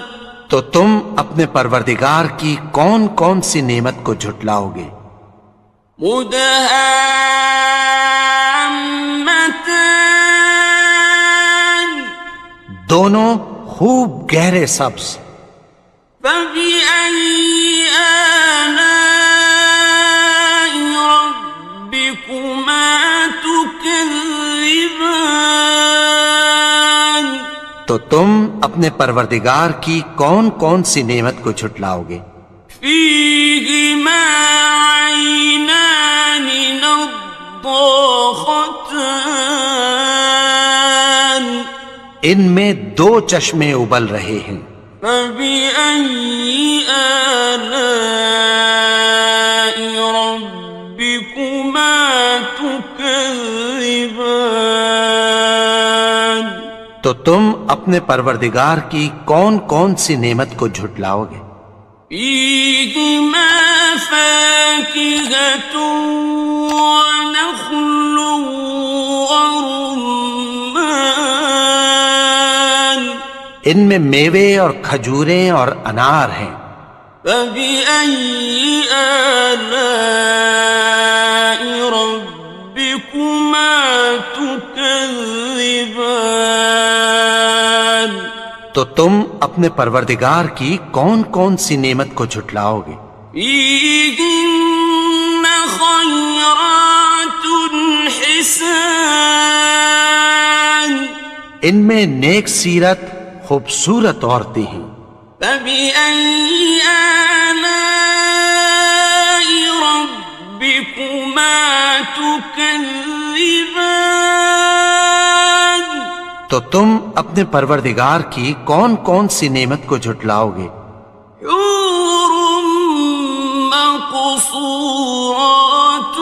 تو تم اپنے پروردگار کی کون کون سی نعمت کو جھٹلاؤ گے؟ مدهامتان. دونوں خوب گہرے سبز. فبأي آلاء ربكما تكذبان. تو تم اپنے پروردگار کی کون کون سی نعمت کو جھٹلاؤ گے؟ فيهما عينان نضاختان. ان میں دو چشمے ابل رہے ہیں. فبأي آلاء ربكما تكذبان. تو تم اپنے پروردگار کی کون کون سی نعمت کو جھٹلاؤ گے؟ فيهما فاكهة ونخل ورمان. ان میں میوے اور کھجوریں اور انار ہیں. فبأي آلاء ربكما تكذبان. تو تم اپنے پروردگار کی کون کون سی نعمت کو جھٹلاؤ گے؟ فيهن خيرات حسان. ان میں نیک سیرت خوبصورت عورتیں ہیں. فبأي آلاء ربكما تكذبان. تو تم اپنے پروردگار کی کون کون سی نعمت کو جھٹلاؤ گے؟ حور مقصورات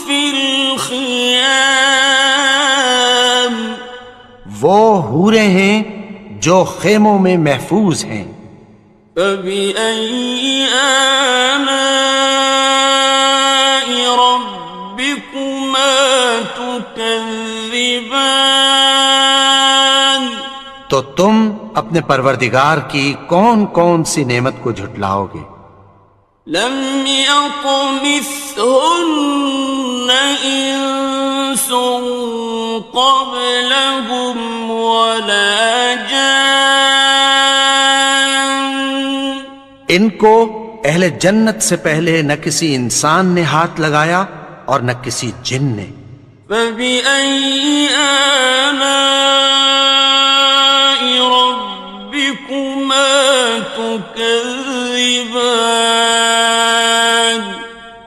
فی الخیام، وہ حوریں ہیں جو خیموں میں محفوظ ہیں۔ فبأي آلاء ربكما تكذبان، تو تم اپنے پروردگار کی کون کون سی نعمت کو جھٹلاؤ گے؟ لم يطمثهن إنس قبلهم ولا جان، ان کو اہل جنت سے پہلے نہ کسی انسان نے ہاتھ لگایا اور نہ کسی جن نے۔ فبأي آلاء ربكما تكذبان،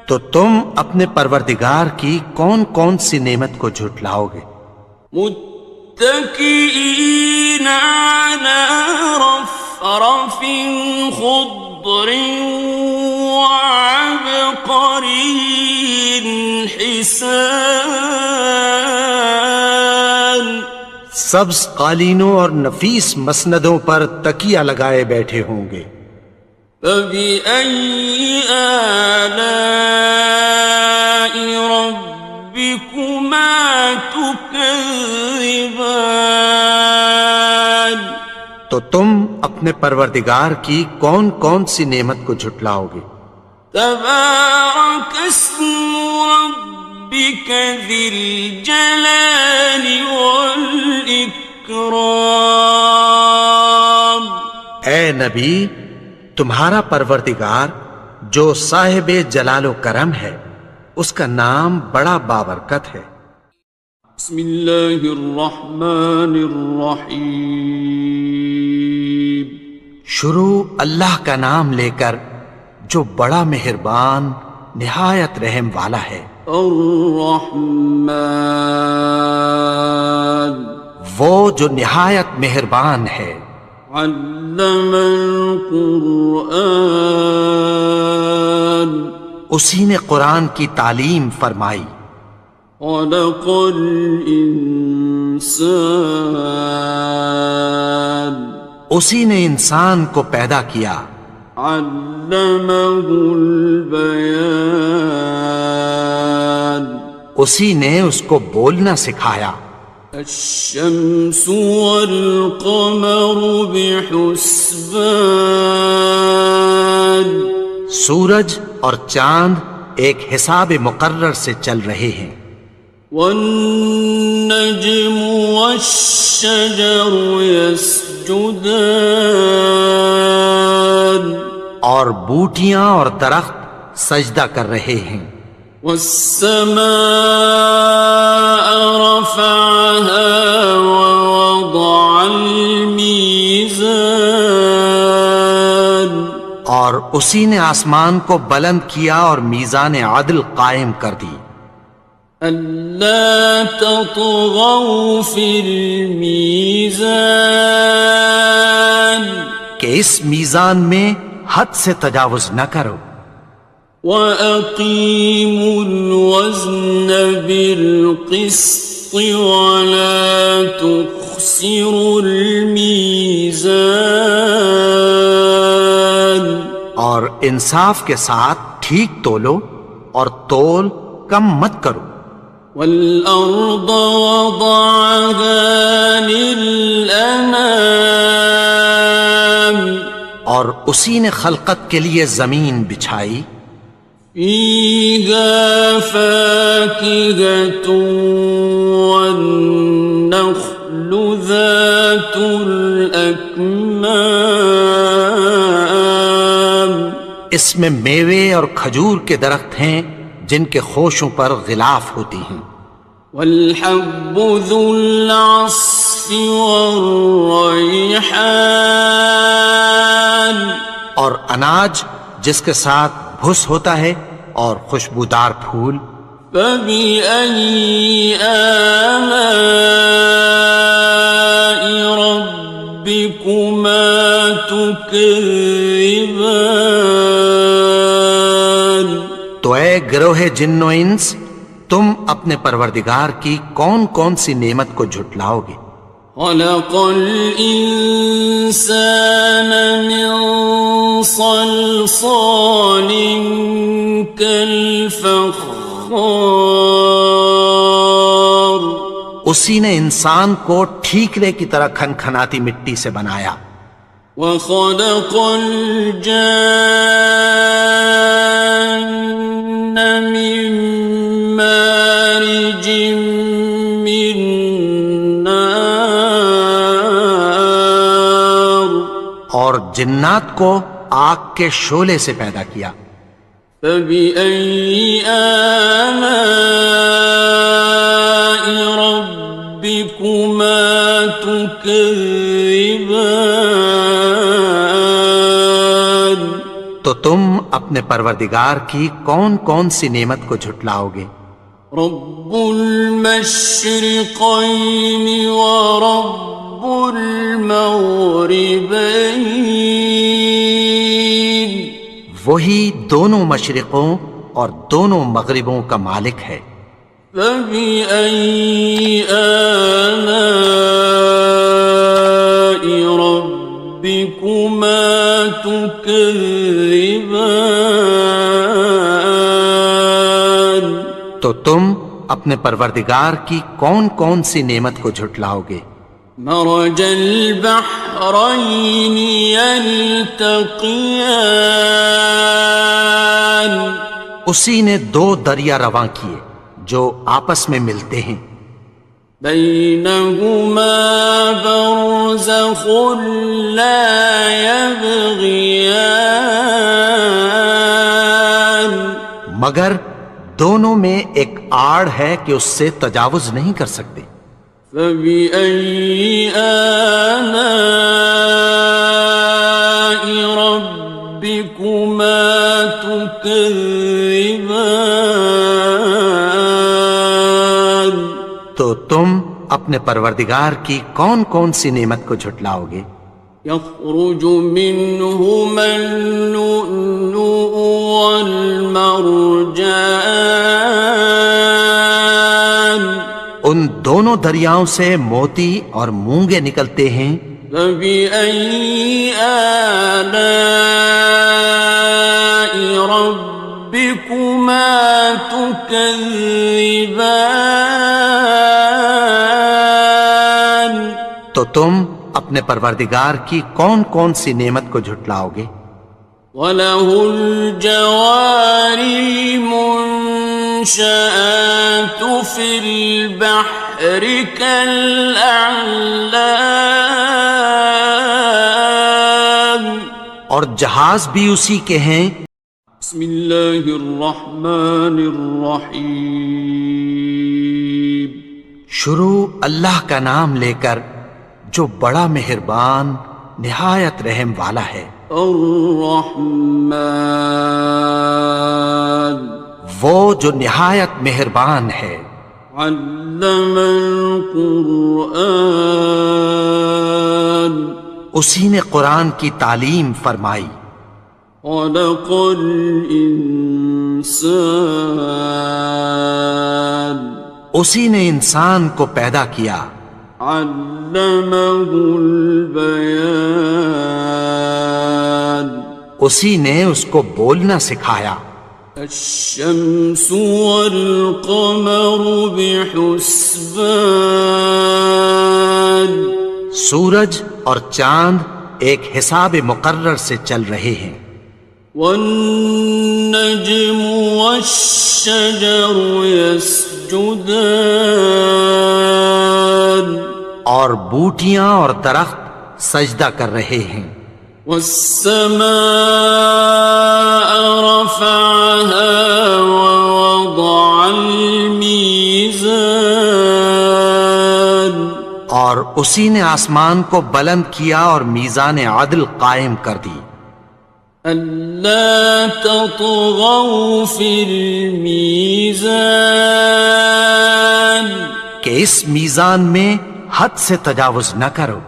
تو تم اپنے پروردگار کی کون کون سی نعمت کو جھٹلاؤ گے؟ متكئين على رفرف خضر وعبقري حسان، سبز قالینوں اور نفیس مسندوں پر تکیہ لگائے بیٹھے ہوں گے۔ فبأي آلاء ربكما تكذبان، تو تم اپنے پروردگار کی کون کون سی نعمت کو جھٹلاؤ گے؟ تبارك اسم ربك ذي الجلال والإكرام، اے نبی، تمہارا پروردگار جو صاحب جلال و کرم ہے، اس کا نام بڑا بابرکت ہے۔ بسم اللہ الرحمن الرحیم، شروع اللہ کا نام لے کر جو بڑا مہربان نہایت رحم والا ہے۔ الرحمن، وہ جو نہایت مہربان ہے۔ علم القرآن، اسی نے قرآن کی تعلیم فرمائی۔ خلق الانسان، اسی نے انسان کو پیدا کیا۔ علمہ البیان، اسی نے اس کو بولنا سکھایا۔ الشمس والقمر بحسبان، سورج اور چاند ایک حساب مقرر سے چل رہے ہیں۔ والنجم والشجر يسجدان، اور بوٹیاں اور درخت سجدہ کر رہے ہیں۔ والسماء رفعها ووضع الميزان، اور اسی نے آسمان کو بلند کیا اور میزان عدل قائم کر دی۔ ألا تطغوا في الميزان، کہ اس میزان میں حد سے تجاوز نہ کرو۔ وَأَقِيمُوا الْوَزْنَ بِالْقِسْطِ وَلَا تُخْسِرُوا الْمِيزَانَ، اور انصاف کے ساتھ ٹھیک تولو اور تول کم مت کرو۔ وَالْأَرْضَ وَضَعَهَا لِلْأَنَامِ، اور اسی نے خلقت کے لیے زمین بچھائی۔ فِيهَا فَاكِهَةٌ وَالنَّخْلُ ذَاتُ الْأَكْمَامِ، اس میں میوے اور کھجور کے درخت ہیں جن کے خوشوں پر غلاف ہوتی ہیں۔ وَالْحَبُّ ذُو الْعَصْفِ وَالرَّيْحَانِ، اور اناج جس کے ساتھ بھس ہوتا ہے اور خوشبودار پھول۔ فبأي آلاء ربكما تكذبان؟ تو اے گروہ جن و انس، تم اپنے پروردگار کی کون کون سی نعمت کو جھٹلاؤ گے؟ خلق الإنسان من صلصال كالفخار، اسی نے انسان کو ٹھیکرے کی طرح کھنکھناتی مٹی سے بنایا. وخلق الجان من مارج من نار، اور جنات کو آگ کے شعلے سے پیدا کیا. فبأي آلاء ربكما تكذبان؟ تو تم اپنے پروردگار کی کون کون سی نعمت کو جھٹلاؤ گے؟ رب المشرقين ورب المغربين، وہی دونوں مشرقوں اور دونوں مغربوں کا مالک ہے. فبأي آلاء ربكما تكذبان؟ تو تم اپنے پروردگار کی کون کون سی نعمت کو جھٹلاؤ گے؟ مرج البحرين يلتقيان، اسی نے دو دریا رواں کیے جو آپس میں ملتے ہیں. بينهما برزخ لا يبغيان، مگر دونوں میں ایک آڑ ہے کہ اس سے تجاوز نہیں کر سکتے. فبأي آلاء ربكما تكذبان؟ تو تم اپنے پروردگار کی کون کون سی نعمت کو جھٹلاؤ گے؟ يخرج منهما اللؤلؤ والمرجان، ان دونوں دریاؤں سے موتی اور مونگے نکلتے ہیں. فبأي آلاء ربكما تكذبان؟ تو تم اپنے پروردگار کی کون کون سی نعمت کو جھٹلاؤ گے؟ وَلَهُ الْجَوَارِ الْمُنشَآتُ فِي الْبَحْرِ كَالْأَعْلَامِ، اور جہاز بھی اسی کے ہیں. بسم اللہ الرحمن الرحیم، شروع اللہ کا نام لے کر جو بڑا مہربان نہایت رحم والا ہے. الرحمن، وہ جو نہایت مہربان ہے. علم القرآن، اسی نے قرآن کی تعلیم فرمائی. خلق الانسان، اسی نے انسان کو پیدا کیا. علمہ البیان، اسی نے اس کو بولنا سکھایا. الشمس والقمر بحسبان، سورج اور چاند ایک حساب مقرر سے چل رہے ہیں. والنجم والشجر يسجدان، اور بوٹیاں اور درخت سجدہ کر رہے ہیں. والسماء رفعها ووضع الميزان، اور اسی نے آسمان کو بلند کیا اور میزان عدل قائم کر دی. ألا تطغوا في الميزان کہ اس میزان میں حد سے تجاوز نہ کرو،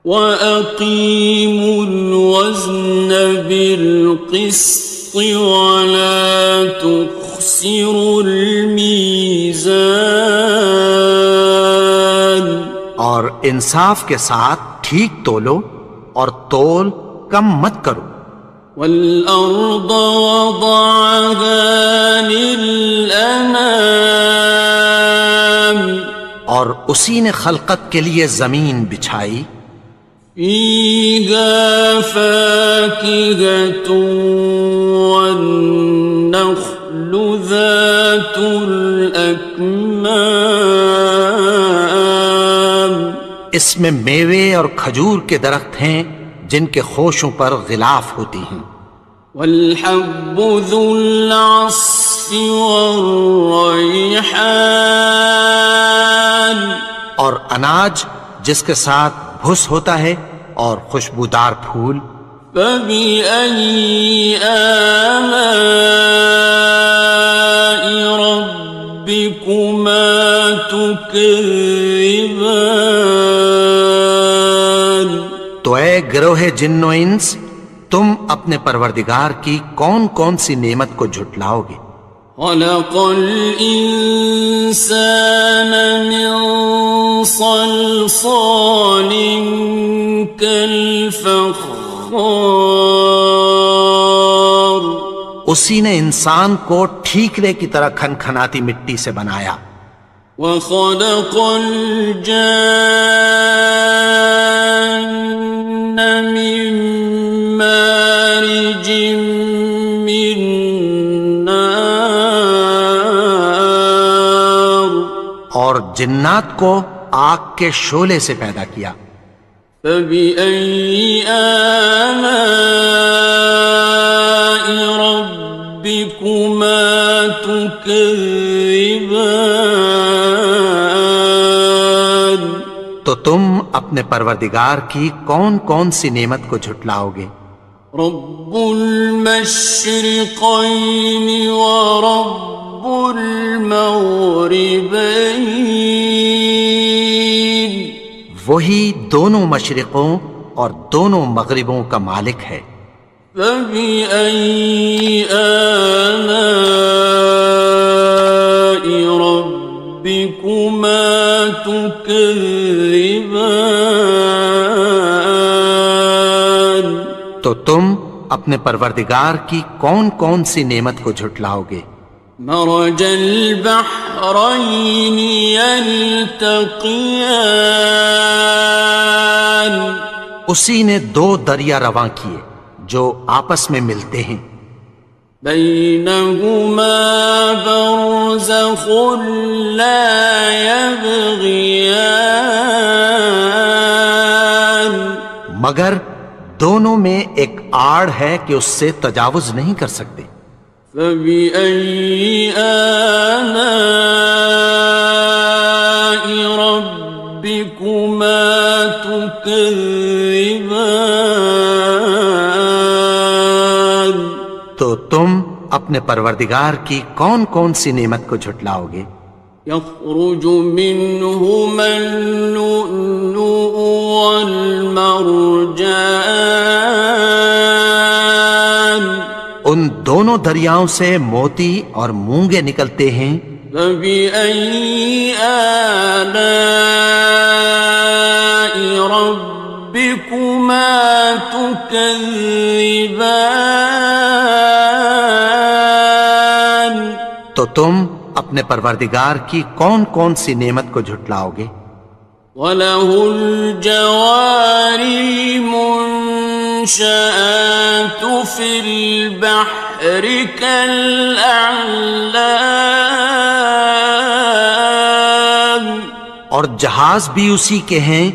وَأَقِيمُوا الْوَزْنَ بِالْقِسْطِ وَلَا تُخْسِرُوا الْمِيزَانَ اور انصاف کے ساتھ ٹھیک تولو اور تول کم مت کرو۔ وَالْأَرْضَ وَضَعَهَا لِلْأَنَامِ اور اسی نے خلقت کے لیے زمین بچھائی، فِيهَا فَاكِهَةٌ وَالنَّخْلُ ذَاتُ الْأَكْمَامِ اس میں میوے اور کھجور کے درخت ہیں جن کے خوشوں پر غلاف ہوتی ہیں، وَالْحَبُّ ذُو الْعَصْفِ وَالرَّيْحَانِ اور اناج جس کے ساتھ بھس ہوتا ہے اور خوشبودار پھول۔ فَبِأَيِّ آلَاءِ رَبِّكُمَا تُكَذِّبَانِ تو اے گروہ جن و انس، تم اپنے پروردگار کی کون کون سی نعمت کو جھٹلاؤ گے؟ خَلَقَ الْإِنسَانَ مِنْ صَلْصَالٍ كَالْفَخَّارِ اسی نے انسان کو ٹھیکرے کی طرح کھنکھناتی مٹی سے بنایا، وَخَلَقَ الْجَانَّ مِن مَّارِجٍ مِّن نَّارٍ اور جنات کو آگ کے شعلے سے پیدا کیا۔ فَبِأَيِّ آلَاءِ رَبِّكُمَا تُكَذِّبَانِ تو تم اپنے پروردگار کی کون کون سی نعمت کو جھٹلاؤ گے؟ رب المشرقين ورب المغربين وہی دونوں مشرقوں اور دونوں مغربوں کا مالک ہے۔ فبأي آلاء ربكما تكذبان تو تم اپنے پروردگار کی کون کون سی نعمت کو جھٹلاؤ گے؟ مرج البحرين يلتقيان اسی نے دو دریا رواں کیے جو آپس میں ملتے ہیں، بينهما برزخ لا يبغيان مگر دونوں میں ایک آڑ ہے کہ اس سے تجاوز نہیں کر سکتے۔ فبأي آلاء ربكما تكذبان تو تم اپنے پروردگار کی کون کون سی نعمت کو جھٹلاؤ گے؟ يخرج منهما اللؤلؤ والمرجان ان دونوں دریاؤں سے موتی اور مونگے نکلتے ہیں۔ فبأي آلاء ربكما تكذبان تو تم اپنے پروردگار کی کون کون سی نعمت کو جھٹلاؤ گے؟ وَلَهُ الْجَوَارِ الْمُنشَآتُ فِي الْبَحْرِ كَالْأَعْلَامِ اور جہاز بھی اسی کے ہیں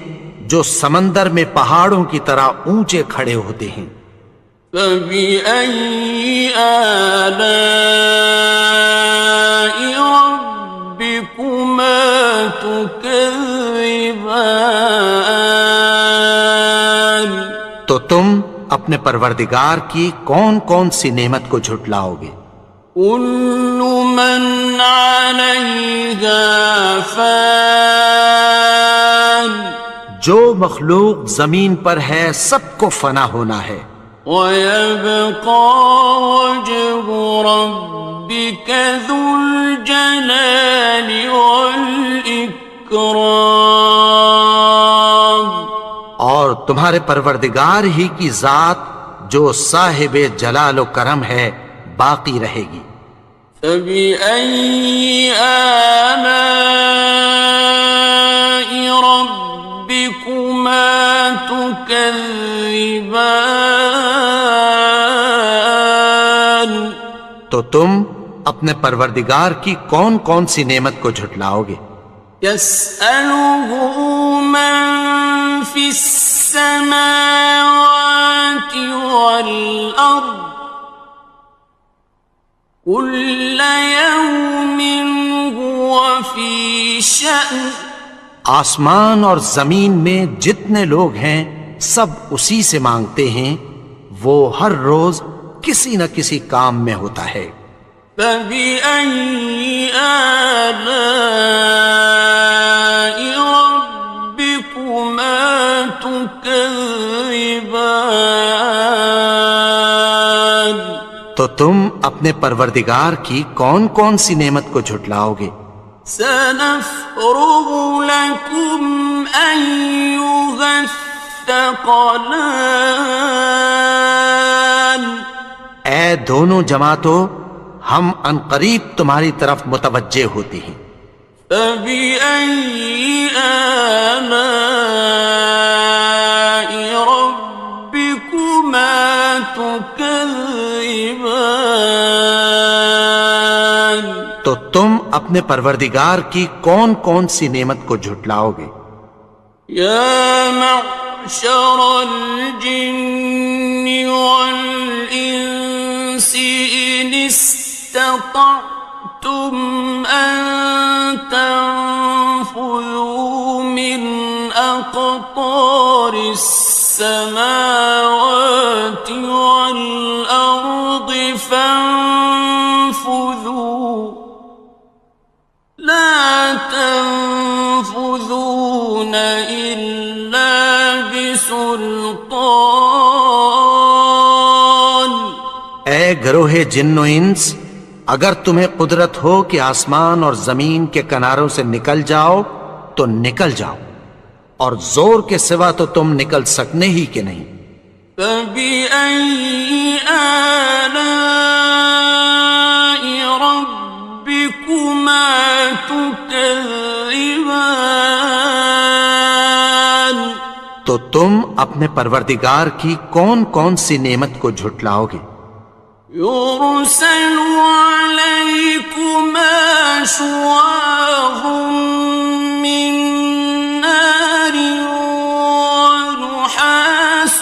جو سمندر میں پہاڑوں کی طرح اونچے کھڑے ہوتے ہیں۔ فَبِأَيِّ آلَاءِ رَبِّكُمَا تُكَذِّبَانِ تو تم اپنے پروردگار کی کون کون سی نعمت کو جھٹلاؤ گے؟ كل من عليها فان جو مخلوق زمین پر ہے سب کو فنا ہونا ہے، ويبقى وجه ربك ذو الجلال والإكرام اور تمہارے پروردگار ہی کی ذات جو صاحب جلال و کرم ہے باقی رہے گی۔ فبأي آلاء ربكما تكذبان تو تم اپنے پروردگار کی کون کون سی نعمت کو جھٹلاؤ گے؟ يسأله من في السماوات والأرض كل يوم هو في شأن آسمان اور زمین میں جتنے لوگ ہیں سب اسی سے مانگتے ہیں، وہ ہر روز کسی نہ کسی کام میں ہوتا ہے۔ فبأي آلاء ربكما تكذبان تو تم اپنے پروردگار کی کون کون سی نعمت کو جھٹلاؤ گے؟ سنفرغ لكم أيها الثقلان اے دونوں جماعتوں، ہم عنقریب تمہاری طرف متوجہ ہوتے ہیں۔ فبأي آلاء ربكما تكذبان تو تم اپنے پروردگار کی کون کون سی نعمت کو جھٹلاؤ گے؟ يا معشر الجن والإنس إن استطعتم أن تنفذوا من أقطار السماوات والأرض فانفذوا لا تنفذون إلا بسلطان اے گروہ جن و انس، اگر تمہیں قدرت ہو کہ آسمان اور زمین کے کناروں سے نکل جاؤ تو نکل جاؤ، اور زور کے سوا تو تم نکل سکنے ہی کہ نہیں۔ فبأي آلاء ربكما تكذبان تو تم اپنے پروردگار کی کون کون سی نعمت کو جھٹلاؤ گے؟ يرسل عليكما شواظ من نار ونحاس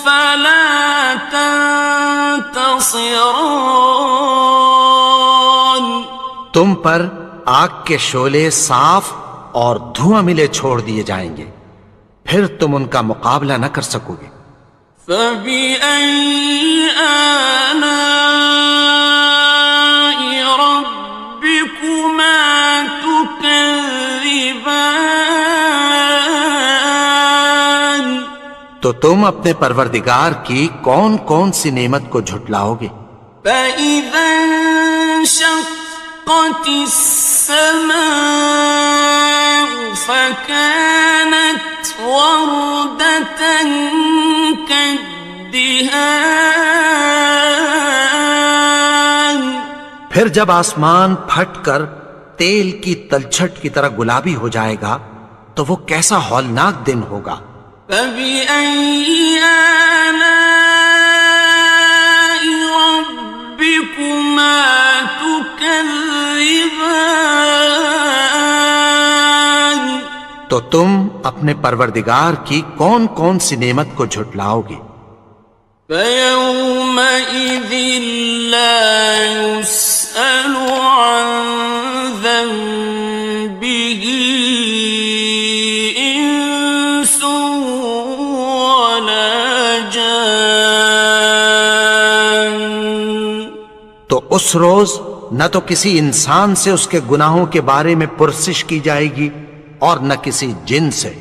فلا تنتصران تم پر آگ کے شعلے صاف اور دھواں ملے چھوڑ دیے جائیں گے، پھر تم ان کا مقابلہ نہ کر سکو گے۔ فبأي آلاء ربكما تكذبان تو تم اپنے پروردگار کی کون کون سی نعمت کو جھٹلاؤ گے؟ فإذا انشقت السماء فكانت وردة كالدهان پھر جب آسمان پھٹ کر تیل کی تلچھٹ کی طرح گلابی ہو جائے گا تو وہ کیسا ہولناک دن ہوگا۔ فبأي آلاء ربكما تكذبان تو تم اپنے پروردگار کی کون کون سی نعمت کو جھٹلاؤ گے؟ فيومئذ لا يسأل عن ذنبه إنس ولا جان. تو اس روز نہ تو کسی انسان سے اس کے گناہوں کے بارے میں پرسش کی جائے گی اور نہ کسی جن سے.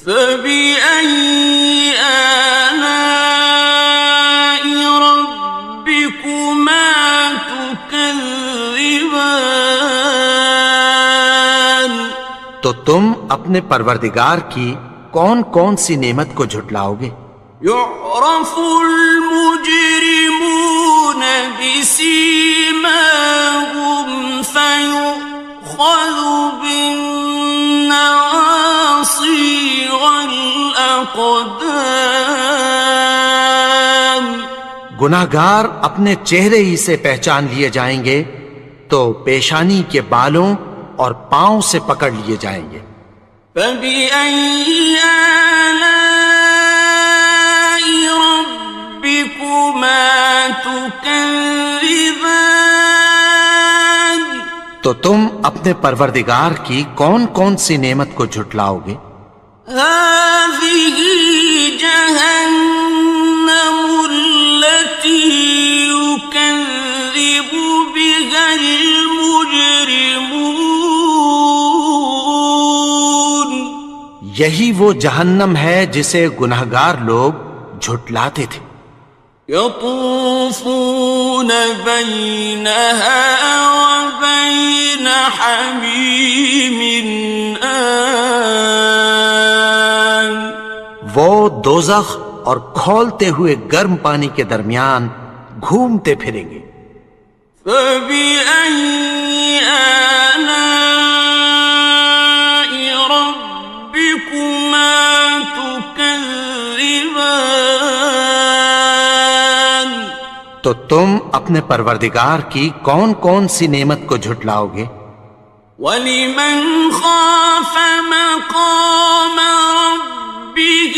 فَبِأَيِّ آلَاءِ رَبِّكُمَا تُكَذِّبَانِ. تو تم اپنے پروردگار کی کون کون سی نعمت کو جھٹلاؤ گے؟ يُعْرَفُ الْمُجْرِمُونَ بِسِيمَاهُمْ فَيُؤْخَذُ بِالنَّوَاصِي وَالْأَقْدَامِ. گناہگار اپنے چہرے ہی سے پہچان لیے جائیں گے تو پیشانی کے بالوں اور پاؤں سے پکڑ لیے جائیں گے. فَبِأَيِّ آلَاءِ رَبِّكُمَا تُكَذِّبَانِ. تو تم اپنے پروردگار کی کون کون سی نعمت کو جھٹلاؤ گے؟ هَٰذِهِ جَهَنَّمُ الَّتِي يُكَذِّبُ بِهَا الْمُجْرِمُونَ. یہی وہ جہنم ہے جسے گناہگار لوگ جھٹلاتے تھے. يَطُوفُونَ بَيْنَهَا وَبَيْنَ حَمِيمٍ آنٍ. وہ دوزخ اور کھولتے ہوئے گرم پانی کے درمیان گھومتے پھریں گے. فَبِأَيِّ آلَاءِ رَبِّكُمَا تُكَذِّبَانِ. تو تم اپنے پروردگار کی کون کون سی نعمت کو جھٹلاؤ گے؟ وَلِمَنْ خَافَ مَقَامَ رَبِّهِ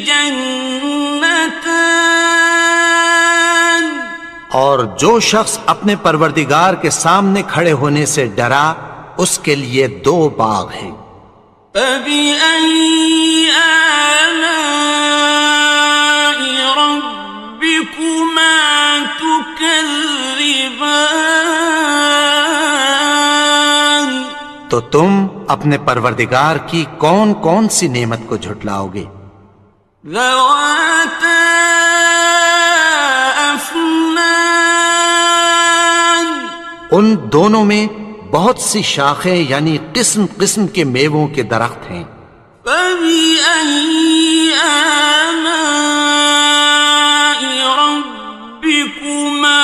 جَنَّتَانِ. اور جو شخص اپنے پروردگار کے سامنے کھڑے ہونے سے ڈرا اس کے لیے 2 باغ ہیں. فَبِأَيِّ آلَاءِ رَبِّكُمَا تُكَذِّبَانِ. تو تم اپنے پروردگار کی کون کون سی نعمت کو جھٹلاؤ گے؟ ذَوَاتَا أَفْنَانٍ. ان دونوں میں بہت سی شاخیں یعنی قسم قسم کے میووں کے درخت ہیں. فَبِأَيِّ آلَاءِ رَبِّكُمَا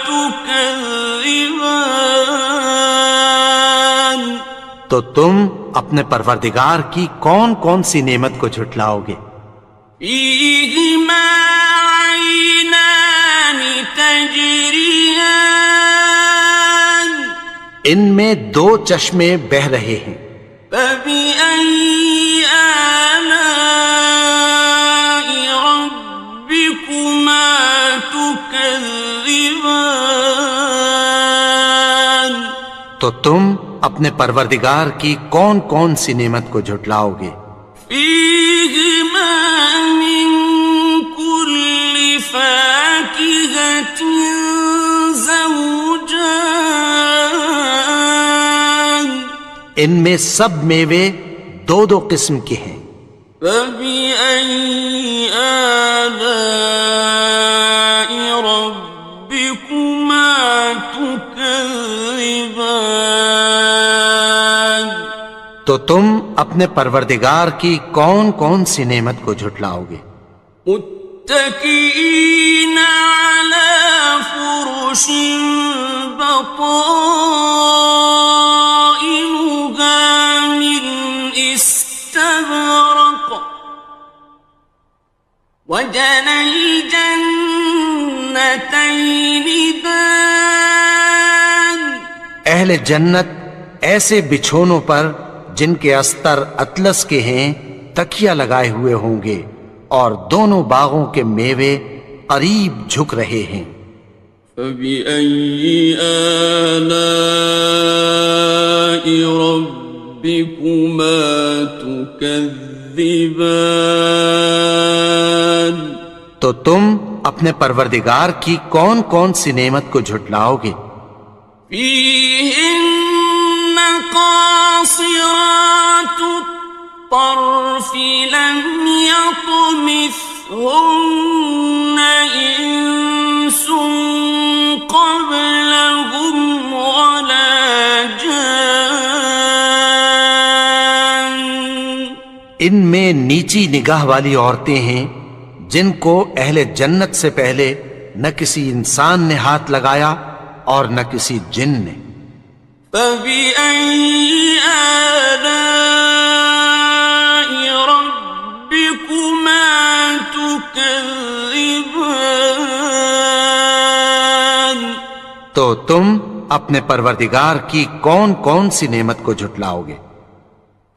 تُكَذِّبَانِ. تو تم اپنے پروردگار کی کون کون سی نعمت کو جھٹلاؤ گے؟ فِيهِمَا عَيْنَانِ تَجْرِيَانِ. ان میں 2 چشمے بہہ رہے ہیں. فَبِأَيِّ آلَاءِ رَبِّكُمَا تُكَذِّبَانِ. تو تم اپنے پروردگار کی کون کون سی نعمت کو جھٹلاؤ گے؟ فِيهِمَا مِن كُلِّ فَاكِهَةٍ زَوْجَانِ. ان میں سب میوے 2 قسم کے ہیں. فَبِأَيِّ آلَاءِ رَبِّكُمَا تُكَذِّبَانِ. تو تم اپنے پروردگار کی کون کون سی نعمت کو جھٹلاؤ گے؟ متكئين على فرش بطائنها من استبرق وجنى الجنتين دان. اہل جنت ایسے بچھونوں پر جن کے استر اطلس کے ہیں تکیہ لگائے ہوئے ہوں گے اور دونوں باغوں کے میوے قریب جھک رہے ہیں. فَبِأَيِّ آلَاءِ رَبِّكُمَا تُكَذِّبَانِ. تو تم اپنے پروردگار کی کون کون سی نعمت کو جھٹلاؤ گے؟ فيهن قاصرات الطرف لم يطمثهن إنس قبلهم ولا جان. ان میں نیچی نگاہ والی عورتیں ہیں جن کو اہل جنت سے پہلے نہ کسی انسان نے ہاتھ لگایا اور نہ کسی جن نے. فبأي آلاء ربكما تكذبان. تو تم اپنے پروردگار کی کون کون سی نعمت کو جھٹلاؤ گے؟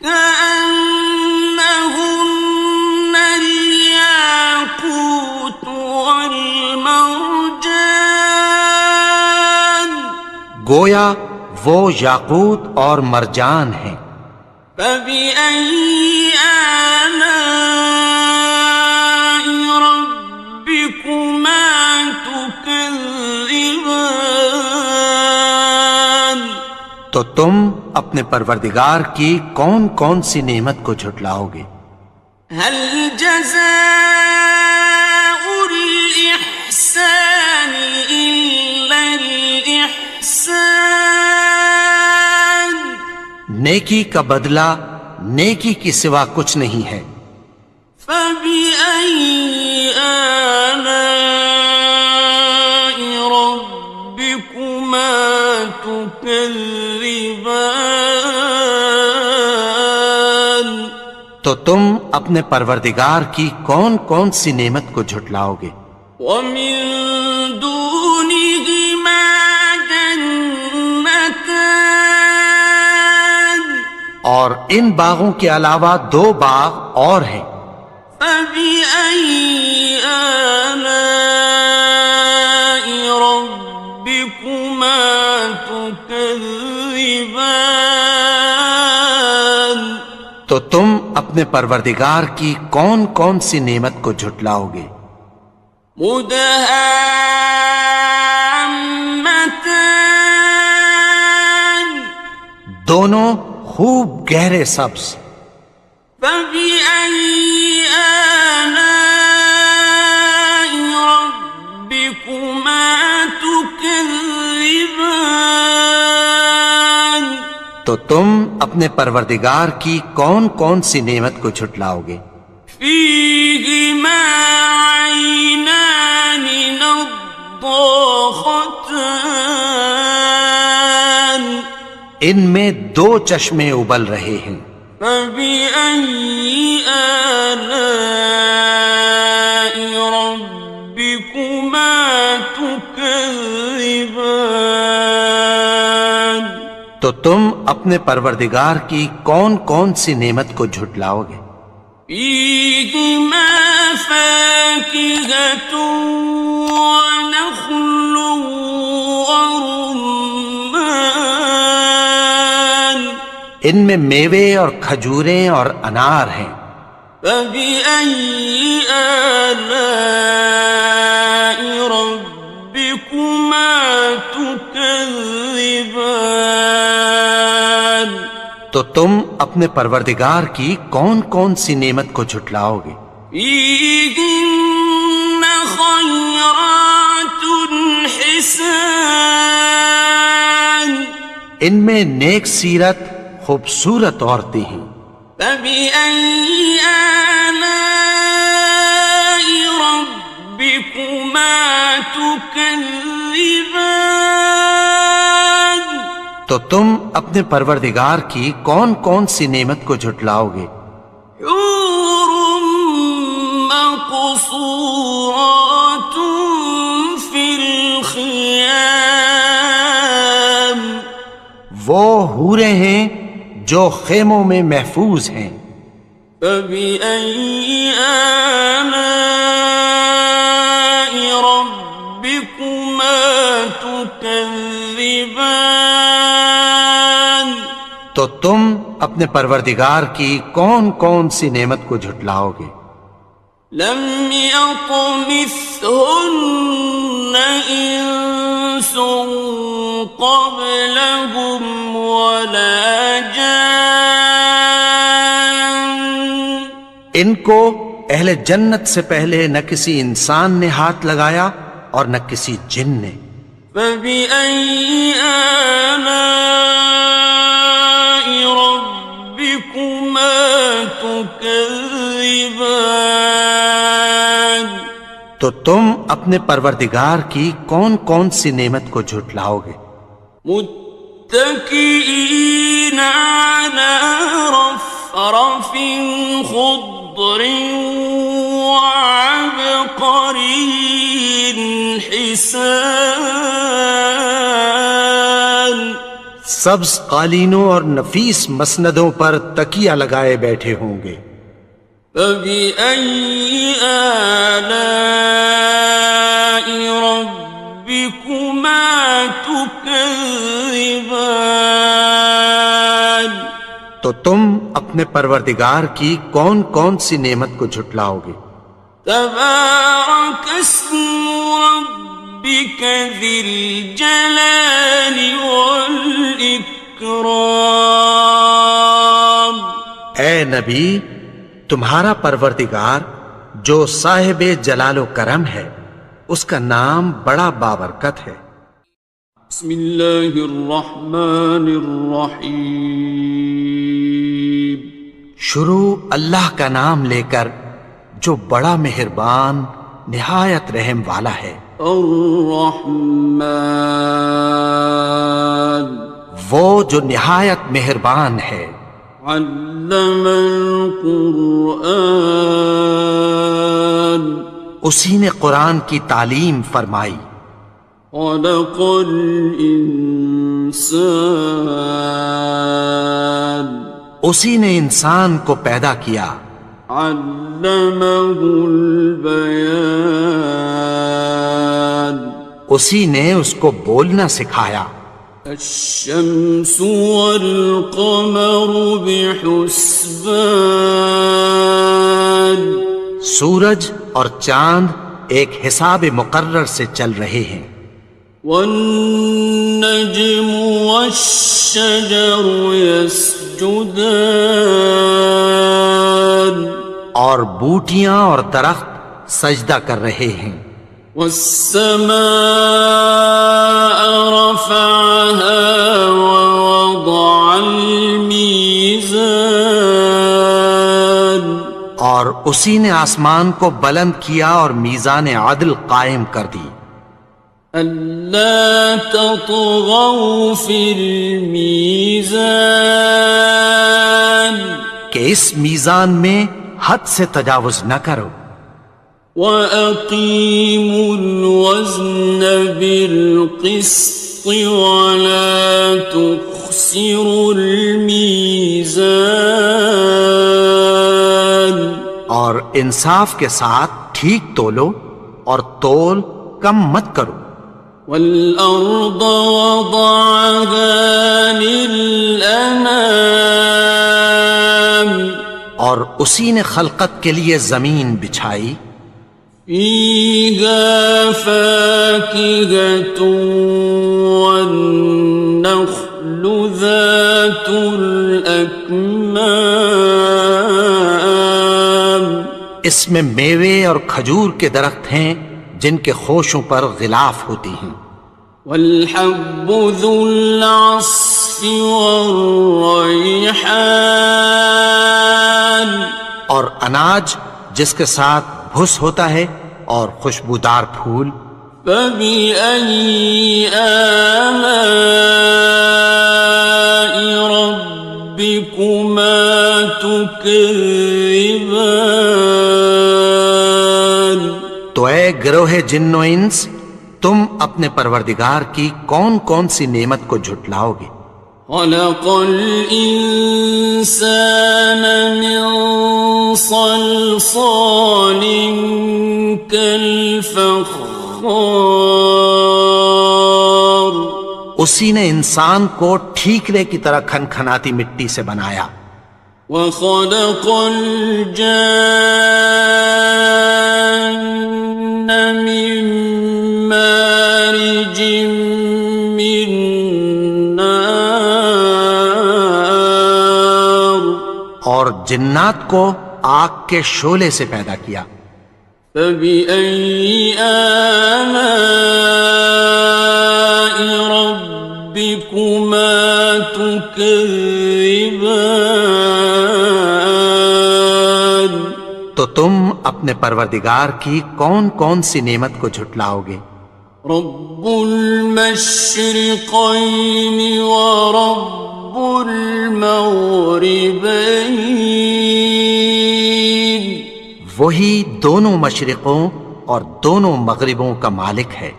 كأنهن الياقوت والمرجان. گویا وہ یاقوت اور مرجان ہیں. فبأي آلاء ربكما تكذبان. تو تم اپنے پروردگار کی کون کون سی نعمت کو جھٹلاؤ گے؟ هل جزاء الإحسان إلا الإحسان. نیکی کا بدلہ نیکی کی سوا کچھ نہیں ہے. فبأي آلاء ربكما تكذبان. تو تم اپنے پروردگار کی کون کون سی نعمت کو جھٹلاؤ گے؟ ومن دونهما جنتان. اور ان باغوں کے علاوہ دو باغ اور ہیں. فبأي آلاء ربكما تكذبان. تو تم اپنے پروردگار کی کون کون سی نعمت کو جھٹلاؤ گے؟ مدهامتان. دونوں خوب گہرے سبز. فبأي آلاء ربكما تكذبان. تو تم اپنے پروردگار کی کون کون سی نعمت کو جھٹلاؤ گے؟ فيهما عينان نضاختان. ان میں دو چشمے ابل رہے ہیں. فبأي آلاء ربكما تكذبان. تو تم اپنے پروردگار کی کون کون سی نعمت کو جھٹلاؤ گے؟ فيهما فاكهة ونخل ورمان. ان میں میوے اور کھجوریں اور انار ہیں. فبأي آلاء ربكما تكذبان. تو تم اپنے پروردگار کی کون کون سی نعمت کو جھٹلاؤ گے؟ فيهن خيرات حسان. ان میں نیک سیرت خوبصورت عورتیں ہیں. فبأي آلاء ربكما تكذبان. تو تم اپنے پروردگار کی کون کون سی نعمت کو جھٹلاؤ گے؟ حور مقصورات في الخيام. وہ حوریں ہیں جو خیموں میں محفوظ ہیں. فبأي آلاء ربكما تكذبان. تو تم اپنے پروردگار کی کون کون سی نعمت کو جھٹلاؤ گے؟ لم يطمثهن إنس قبلهم ولا جان ان کو اہل جنت سے پہلے نہ کسی انسان نے ہاتھ لگایا اور نہ کسی جن نے. فبأي آلاء ربكما تكذبان تو تم اپنے پروردگار کی کون کون سی نعمت کو جھٹلاؤ گے؟ متكئين على رفرف خضر وعبقري حسان سبز قالینوں اور نفیس مسندوں پر تکیہ لگائے بیٹھے ہوں گے. فبأي آلاء ربكما تكذبان تو تم اپنے پروردگار کی کون کون سی نعمت کو جھٹلاؤ گے؟ تبارك اسم ربك ذي الجلال والإكرام. اے نبی، تمہارا پروردگار جو صاحب جلال و کرم ہے، اس کا نام بڑا بابرکت ہے. بسم اللہ الرحمن الرحیم. شروع اللہ کا نام لے کر جو بڑا مہربان نہایت رحم والا ہے. الرحمن وہ جو نہایت مہربان ہے. علم القرآن اسی نے قرآن کی تعلیم فرمائی. خلق الانسان اسی نے انسان کو پیدا کیا. علمہ البیان اسی نے اس کو بولنا سکھایا. الشمس والقمر بحسبان سورج اور چاند ایک حساب مقرر سے چل رہے ہیں. والنجم والشجر يسجدان اور بوٹیاں اور درخت سجدہ کر رہے ہیں. والسماء رفعها ووضع الميزان اور اسی نے آسمان کو بلند کیا اور میزان عدل قائم کر دی. ألا تطغوا في الميزان کہ اس میزان میں حد سے تجاوز نہ کرو. وَأَقِيمُوا الْوَزْنَ بِالْقِسْطِ وَلَا تُخْسِرُوا الْمِيزَانَ اور انصاف کے ساتھ ٹھیک تولو اور تول کم مت کرو. وَالْأَرْضَ وَضَعَهَا لِلْأَنَامِ اور اسی نے خلقت کے لیے زمین بچھائی. فِيهَا فَاكِهَةٌ وَالنَّخْلُ ذَاتُ الْأَكْمَامِ اس میں میوے اور کھجور کے درخت ہیں جن کے خوشوں پر غلاف ہوتی ہیں. وَالْحَبُّ ذُو الْعَصْفِ وَالرَّيْحَانِ اور اناج جس کے ساتھ بھس ہوتا ہے اور خوشبودار پھول. فَبِأَيِّ آلَاءِ رَبِّكُمَا تُكَذِّبَانِ تو اے گروہ جن و انس، تم اپنے پروردگار کی کون کون سی نعمت کو جھٹلاؤ گے؟ خَلَقَ الْإِنسَانَ مِنْ صَلْصَالٍ كَالْفَخَّارِ اسی نے انسان کو ٹھیکرے کی طرح کھنکھناتی مٹی سے بنایا. وَخَلَقَ الْجَانَّ جنات کو آگ کے شعلے سے پیدا کیا۔ فبأي آلاء ربكما تكذبان؟ تو تم اپنے پروردگار کی کون کون سی نعمت کو جھٹلاؤ گے؟ رب المشرقين ورب المغربين، وہی دونوں مشرقوں اور دونوں مغربوں کا مالک ہے۔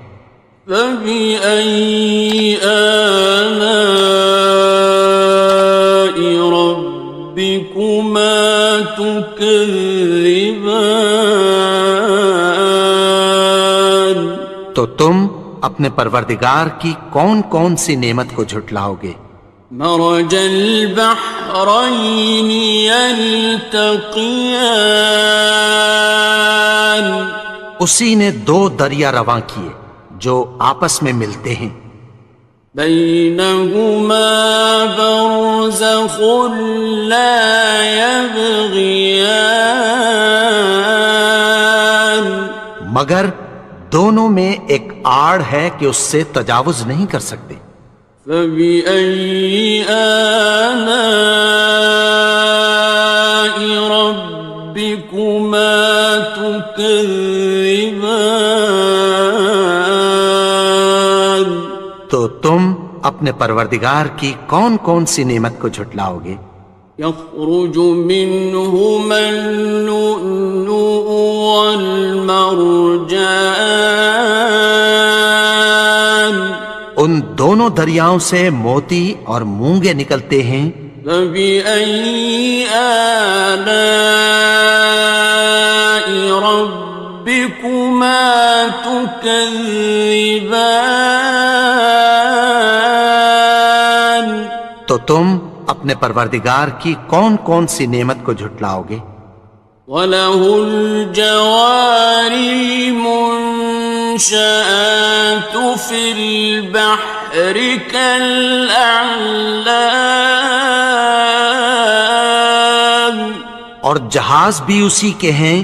فبأي آلاء ربكما تكذبان؟ تو تم اپنے پروردگار کی کون کون سی نعمت کو جھٹلاؤ گے؟ مرج البحرين يلتقيان، اسی نے دو دریا رواں کیے جو آپس میں ملتے ہیں۔ بينهما برزخ لا يبغيان، مگر دونوں میں ایک آڑ ہے کہ اس سے تجاوز نہیں کر سکتے۔ فبأي آلاء ربكما تكذبان؟ تو تم اپنے پروردگار کی کون کون سی نعمت کو جھٹلاؤ گے؟ يخرج منهما اللؤلؤ والمرجان، ان دونوں دریاؤں سے موتی اور مونگے نکلتے ہیں۔ فبأي آلاء ربكما تكذبان؟ تو تم اپنے پروردگار کی کون کون سی نعمت کو جھٹلاؤ گے؟ وَلَهُ الْجَوَارِ الْمُنشَآتُ فِي الْبَحْرِ كَالْأَعْلَامِ، اور جہاز بھی اسی کے ہیں